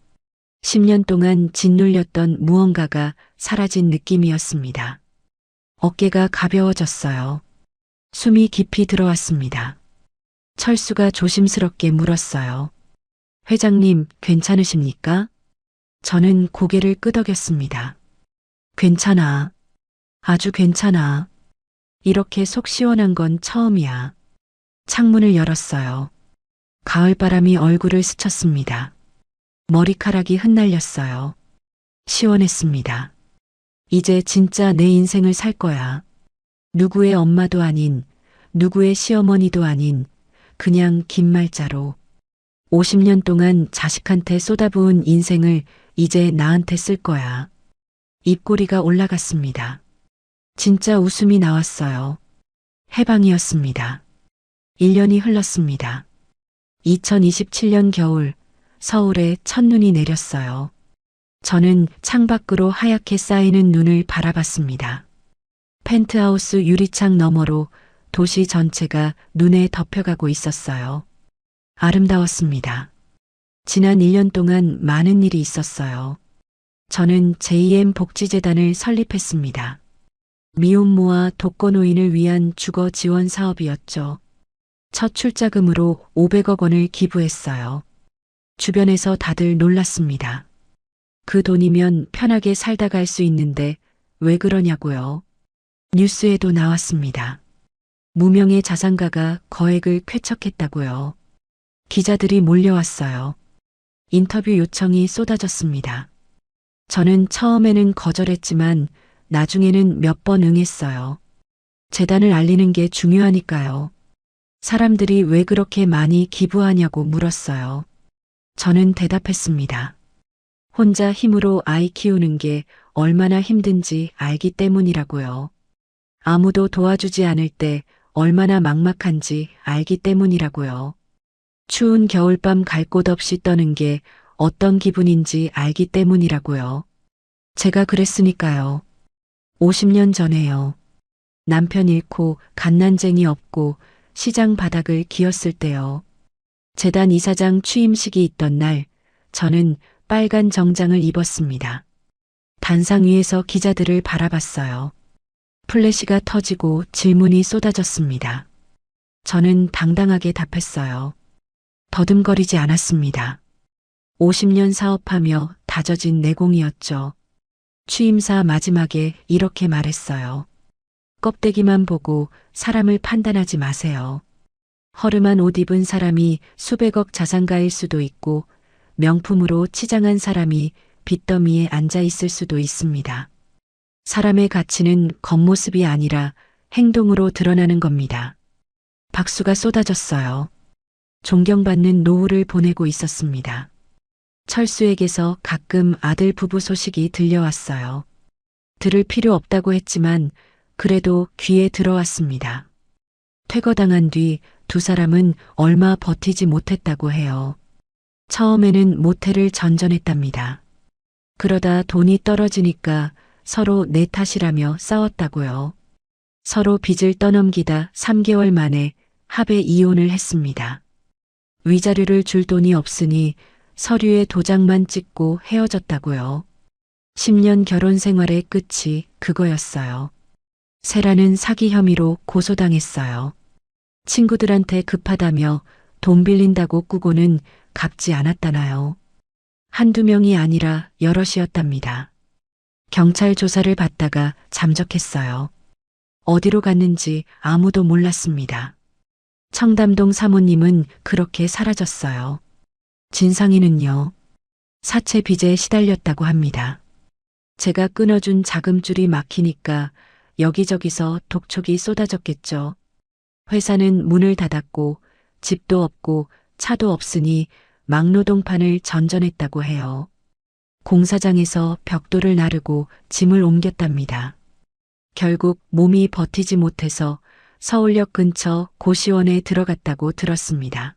10년 동안 짓눌렸던 무언가가 사라진 느낌이었습니다. 어깨가 가벼워졌어요. 숨이 깊이 들어왔습니다. 철수가 조심스럽게 물었어요. 회장님, 괜찮으십니까? 저는 고개를 끄덕였습니다. 괜찮아. 아주 괜찮아. 이렇게 속 시원한 건 처음이야. 창문을 열었어요. 가을바람이 얼굴을 스쳤습니다. 머리카락이 흩날렸어요. 시원했습니다. 이제 진짜 내 인생을 살 거야. 누구의 엄마도 아닌, 누구의 시어머니도 아닌, 그냥 긴 말자로. 50년 동안 자식한테 쏟아부은 인생을 이제 나한테 쓸 거야. 입꼬리가 올라갔습니다. 진짜 웃음이 나왔어요. 해방이었습니다. 1년이 흘렀습니다. 2027년 겨울, 서울에 첫눈이 내렸어요. 저는 창밖으로 하얗게 쌓이는 눈을 바라봤습니다. 펜트하우스 유리창 너머로 도시 전체가 눈에 덮여가고 있었어요. 아름다웠습니다. 지난 1년 동안 많은 일이 있었어요. 저는 JM 복지재단을 설립했습니다. 미혼모와 독거노인을 위한 주거 지원 사업이었죠. 첫 출자금으로 500억 원을 기부했어요. 주변에서 다들 놀랐습니다. 그 돈이면 편하게 살다 갈 수 있는데 왜 그러냐고요. 뉴스에도 나왔습니다. 무명의 자산가가 거액을 쾌척했다고요. 기자들이 몰려왔어요. 인터뷰 요청이 쏟아졌습니다. 저는 처음에는 거절했지만 나중에는 몇 번 응했어요. 재단을 알리는 게 중요하니까요. 사람들이 왜 그렇게 많이 기부하냐고 물었어요. 저는 대답했습니다. 혼자 힘으로 아이 키우는 게 얼마나 힘든지 알기 때문이라고요. 아무도 도와주지 않을 때 얼마나 막막한지 알기 때문이라고요. 추운 겨울밤 갈 곳 없이 떠는 게 어떤 기분인지 알기 때문이라고요. 제가 그랬으니까요. 50년 전에요. 남편 잃고 갓난쟁이 없고 시장 바닥을 기었을 때요. 재단 이사장 취임식이 있던 날 저는 빨간 정장을 입었습니다. 단상 위에서 기자들을 바라봤어요. 플래시가 터지고 질문이 쏟아졌습니다. 저는 당당하게 답했어요. 더듬거리지 않았습니다. 50년 사업하며 다져진 내공이었죠. 취임사 마지막에 이렇게 말했어요. 껍데기만 보고 사람을 판단하지 마세요. 허름한 옷 입은 사람이 수백억 자산가일 수도 있고 명품으로 치장한 사람이 빚더미에 앉아 있을 수도 있습니다. 사람의 가치는 겉모습이 아니라 행동으로 드러나는 겁니다. 박수가 쏟아졌어요. 존경받는 노후를 보내고 있었습니다. 철수에게서 가끔 아들 부부 소식이 들려왔어요. 들을 필요 없다고 했지만 그래도 귀에 들어왔습니다. 퇴거당한 뒤 두 사람은 얼마 버티지 못했다고 해요. 처음에는 모텔을 전전했답니다. 그러다 돈이 떨어지니까 서로 내 탓이라며 싸웠다고요. 서로 빚을 떠넘기다 3개월 만에 합의 이혼을 했습니다. 위자료를 줄 돈이 없으니 서류에 도장만 찍고 헤어졌다고요. 10년 결혼 생활의 끝이 그거였어요. 세라는 사기 혐의로 고소당했어요. 친구들한테 급하다며 돈 빌린다고 꾸고는 갚지 않았다나요. 한두 명이 아니라 여럿이었답니다. 경찰 조사를 받다가 잠적했어요. 어디로 갔는지 아무도 몰랐습니다. 청담동 사모님은 그렇게 사라졌어요. 진상이는요. 사채 빚에 시달렸다고 합니다. 제가 끊어준 자금줄이 막히니까 여기저기서 독촉이 쏟아졌겠죠. 회사는 문을 닫았고 집도 없고 차도 없으니 막노동판을 전전했다고 해요. 공사장에서 벽돌을 나르고 짐을 옮겼답니다. 결국 몸이 버티지 못해서 서울역 근처 고시원에 들어갔다고 들었습니다.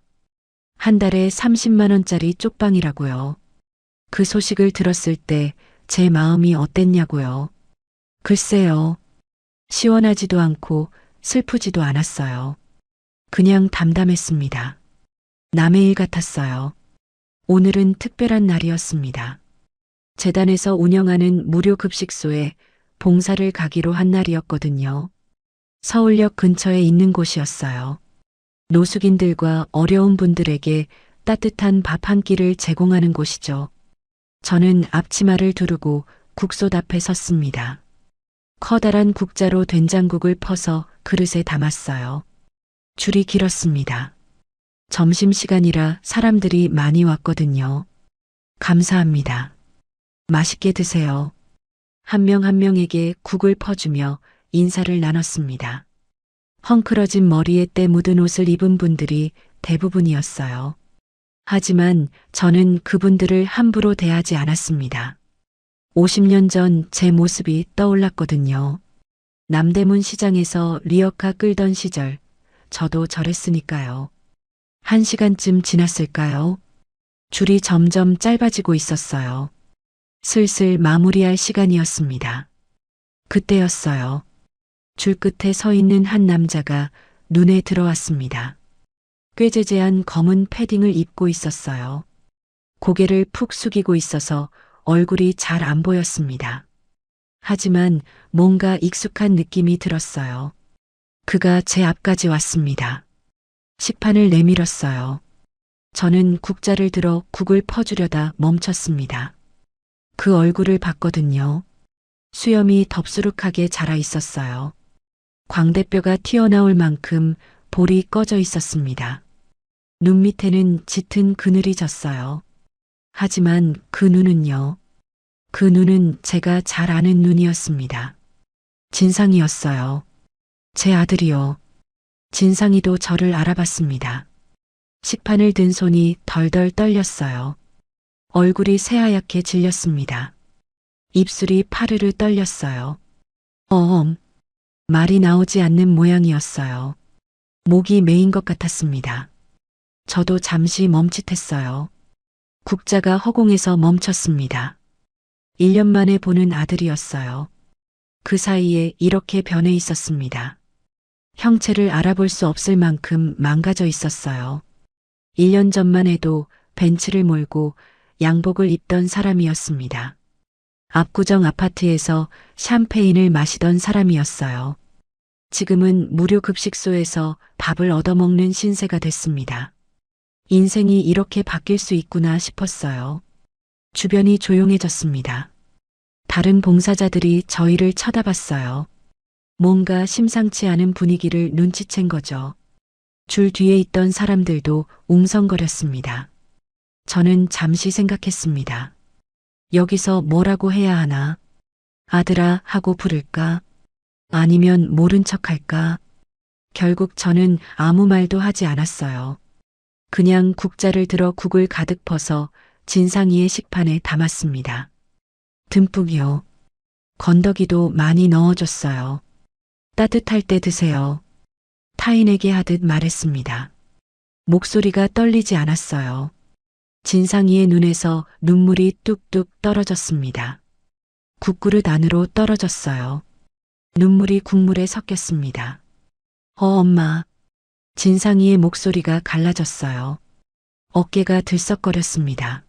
한 달에 30만 원짜리 쪽방이라고요. 그 소식을 들었을 때 제 마음이 어땠냐고요. 글쎄요. 시원하지도 않고 슬프지도 않았어요. 그냥 담담했습니다. 남의 일 같았어요. 오늘은 특별한 날이었습니다. 재단에서 운영하는 무료 급식소에 봉사를 가기로 한 날이었거든요. 서울역 근처에 있는 곳이었어요. 노숙인들과 어려운 분들에게 따뜻한 밥 한 끼를 제공하는 곳이죠. 저는 앞치마를 두르고 국솥 앞에 섰습니다. 커다란 국자로 된장국을 퍼서 그릇에 담았어요. 줄이 길었습니다. 점심시간이라 사람들이 많이 왔거든요. 감사합니다. 맛있게 드세요. 한 명 한 명에게 국을 퍼주며 인사를 나눴습니다. 헝클어진 머리에 때 묻은 옷을 입은 분들이 대부분이었어요. 하지만 저는 그분들을 함부로 대하지 않았습니다. 50년 전 제 모습이 떠올랐거든요. 남대문 시장에서 리어카 끌던 시절, 저도 저랬으니까요. 1시간쯤 지났을까요? 줄이 점점 짧아지고 있었어요. 슬슬 마무리할 시간이었습니다. 그때였어요. 줄 끝에 서 있는 한 남자가 눈에 들어왔습니다. 꾀재재한 검은 패딩을 입고 있었어요. 고개를 푹 숙이고 있어서 얼굴이 잘 안 보였습니다. 하지만 뭔가 익숙한 느낌이 들었어요. 그가 제 앞까지 왔습니다. 식판을 내밀었어요. 저는 국자를 들어 국을 퍼주려다 멈췄습니다. 그 얼굴을 봤거든요. 수염이 덥수룩하게 자라 있었어요. 광대뼈가 튀어나올 만큼 볼이 꺼져 있었습니다. 눈 밑에는 짙은 그늘이 졌어요. 하지만 그 눈은요. 그 눈은 제가 잘 아는 눈이었습니다. 진상이었어요. 제 아들이요. 진상이도 저를 알아봤습니다. 식판을 든 손이 덜덜 떨렸어요. 얼굴이 새하얗게 질렸습니다. 입술이 파르르 떨렸어요. 말이 나오지 않는 모양이었어요. 목이 메인 것 같았습니다. 저도 잠시 멈칫했어요. 국자가 허공에서 멈췄습니다. 1년 만에 보는 아들이었어요. 그 사이에 이렇게 변해 있었습니다. 형체를 알아볼 수 없을 만큼 망가져 있었어요. 1년 전만 해도 벤츠를 몰고 양복을 입던 사람이었습니다. 압구정 아파트에서 샴페인을 마시던 사람이었어요. 지금은 무료 급식소에서 밥을 얻어먹는 신세가 됐습니다. 인생이 이렇게 바뀔 수 있구나 싶었어요. 주변이 조용해졌습니다. 다른 봉사자들이 저희를 쳐다봤어요. 뭔가 심상치 않은 분위기를 눈치챈 거죠. 줄 뒤에 있던 사람들도 웅성거렸습니다. 저는 잠시 생각했습니다. 여기서 뭐라고 해야 하나? 아들아 하고 부를까? 아니면 모른 척 할까? 결국 저는 아무 말도 하지 않았어요. 그냥 국자를 들어 국을 가득 퍼서 진상이의 식판에 담았습니다. 듬뿍이요. 건더기도 많이 넣어줬어요. 따뜻할 때 드세요. 타인에게 하듯 말했습니다. 목소리가 떨리지 않았어요. 진상이의 눈에서 눈물이 뚝뚝 떨어졌습니다. 국그릇 안으로 떨어졌어요. 눈물이 국물에 섞였습니다. 엄마. 진상이의 목소리가 갈라졌어요. 어깨가 들썩거렸습니다.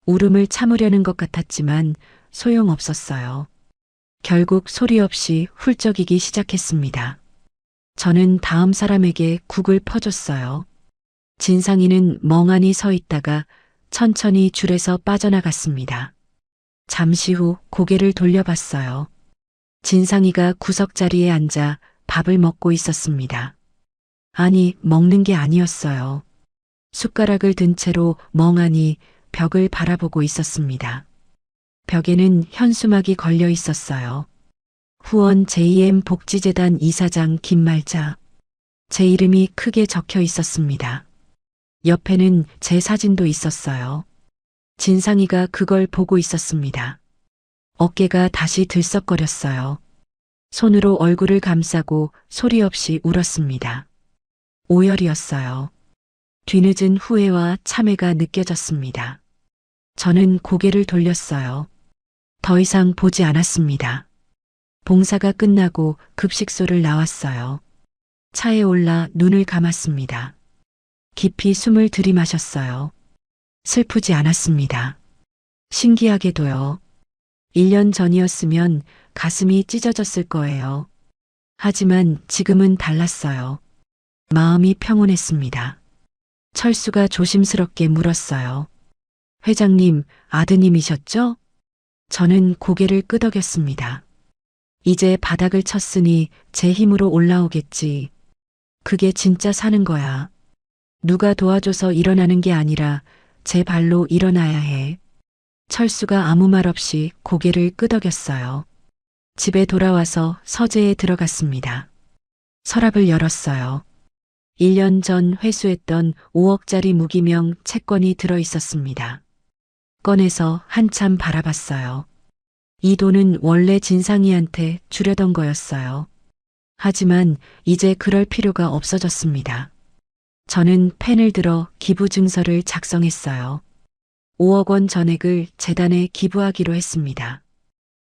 울음을 참으려는 것 같았지만 소용없었어요. 결국 소리 없이 훌쩍이기 시작했습니다. 저는 다음 사람에게 국을 퍼줬어요. 진상이는 멍하니 서 있다가 천천히 줄에서 빠져나갔습니다. 잠시 후 고개를 돌려봤어요. 진상이가 구석자리에 앉아 밥을 먹고 있었습니다. 아니, 먹는 게 아니었어요. 숟가락을 든 채로 멍하니 벽을 바라보고 있었습니다. 벽에는 현수막이 걸려 있었어요. 후원 JM 복지재단 이사장 김말자. 제 이름이 크게 적혀 있었습니다. 옆에는 제 사진도 있었어요. 진상이가 그걸 보고 있었습니다. 어깨가 다시 들썩거렸어요. 손으로 얼굴을 감싸고 소리 없이 울었습니다. 오열이었어요. 뒤늦은 후회와 참회가 느껴졌습니다. 저는 고개를 돌렸어요. 더 이상 보지 않았습니다. 봉사가 끝나고 급식소를 나왔어요. 차에 올라 눈을 감았습니다. 깊이 숨을 들이마셨어요. 슬프지 않았습니다. 신기하게도요. 1년 전이었으면 가슴이 찢어졌을 거예요. 하지만 지금은 달랐어요. 마음이 평온했습니다. 철수가 조심스럽게 물었어요. 회장님, 아드님이셨죠? 저는 고개를 끄덕였습니다. 이제 바닥을 쳤으니 제 힘으로 올라오겠지. 그게 진짜 사는 거야. 누가 도와줘서 일어나는 게 아니라 제 발로 일어나야 해. 철수가 아무 말 없이 고개를 끄덕였어요. 집에 돌아와서 서재에 들어갔습니다. 서랍을 열었어요. 1년 전 회수했던 5억짜리 무기명 채권이 들어 있었습니다. 꺼내서 한참 바라봤어요. 이 돈은 원래 진상이한테 주려던 거였어요. 하지만 이제 그럴 필요가 없어졌습니다. 저는 펜을 들어 기부 증서를 작성했어요. 5억 원 전액을 재단에 기부하기로 했습니다.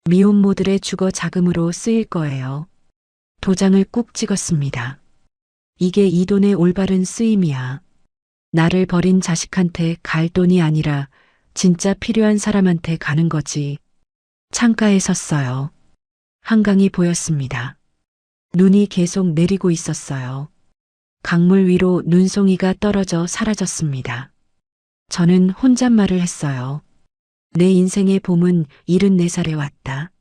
미혼모들의 주거 자금으로 쓰일 거예요. 도장을 꾹 찍었습니다. 이게 이 돈의 올바른 쓰임이야. 나를 버린 자식한테 갈 돈이 아니라 진짜 필요한 사람한테 가는 거지. 창가에 섰어요. 한강이 보였습니다. 눈이 계속 내리고 있었어요. 강물 위로 눈송이가 떨어져 사라졌습니다. 저는 혼잣말을 했어요. 내 인생의 봄은 74살에 왔다.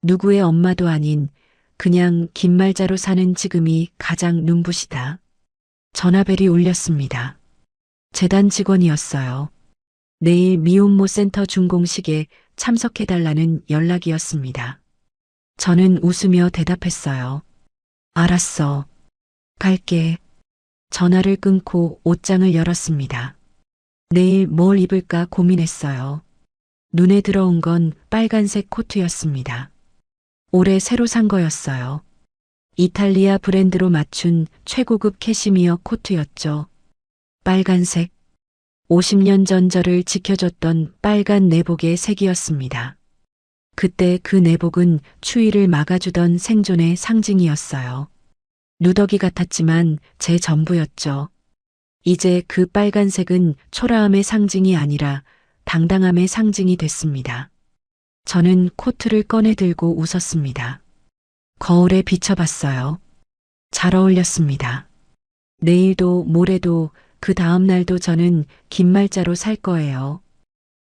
누구의 엄마도 아닌 그냥 김말자로 사는 지금이 가장 눈부시다. 전화벨이 울렸습니다. 재단 직원이었어요. 내일 미혼모 센터 준공식에 참석해달라는 연락이었습니다. 저는 웃으며 대답했어요. 알았어. 갈게. 전화를 끊고 옷장을 열었습니다. 내일 뭘 입을까 고민했어요. 눈에 들어온 건 빨간색 코트였습니다. 올해 새로 산 거였어요. 이탈리아 브랜드로 맞춘 최고급 캐시미어 코트였죠. 빨간색. 50년 전 저를 지켜줬던 빨간 내복의 색이었습니다. 그때 그 내복은 추위를 막아주던 생존의 상징이었어요. 누더기 같았지만 제 전부였죠. 이제 그 빨간색은 초라함의 상징이 아니라 당당함의 상징이 됐습니다. 저는 코트를 꺼내 들고 웃었습니다. 거울에 비춰봤어요. 잘 어울렸습니다. 내일도 모레도 그 다음 날도 저는 김말자로 살 거예요.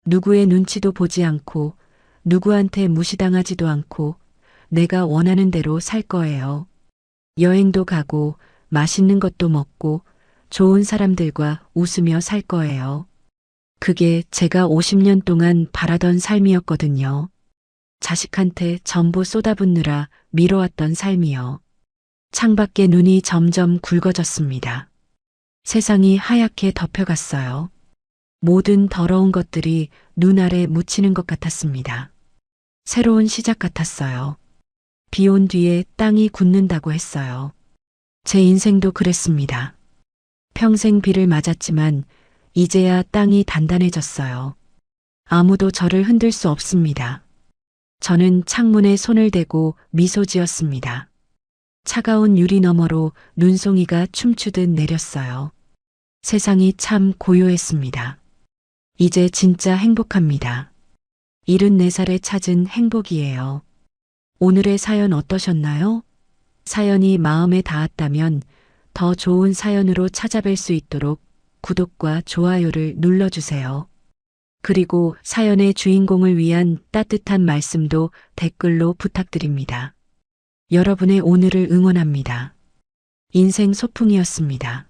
누구의 눈치도 보지 않고 누구한테 무시당하지도 않고 내가 원하는 대로 살 거예요. 여행도 가고 맛있는 것도 먹고 좋은 사람들과 웃으며 살 거예요. 그게 제가 50년 동안 바라던 삶이었거든요. 자식한테 전부 쏟아붓느라 미뤄왔던 삶이요. 창밖에 눈이 점점 굵어졌습니다. 세상이 하얗게 덮여갔어요. 모든 더러운 것들이 눈 아래 묻히는 것 같았습니다. 새로운 시작 같았어요. 비 온 뒤에 땅이 굳는다고 했어요. 제 인생도 그랬습니다. 평생 비를 맞았지만 이제야 땅이 단단해졌어요. 아무도 저를 흔들 수 없습니다. 저는 창문에 손을 대고 미소 지었습니다. 차가운 유리 너머로 눈송이가 춤추듯 내렸어요. 세상이 참 고요했습니다. 이제 진짜 행복합니다. 74살에 찾은 행복이에요. 오늘의 사연 어떠셨나요? 사연이 마음에 닿았다면 더 좋은 사연으로 찾아뵐 수 있도록 구독과 좋아요를 눌러주세요. 그리고 사연의 주인공을 위한 따뜻한 말씀도 댓글로 부탁드립니다. 여러분의 오늘을 응원합니다. 인생 소풍이었습니다.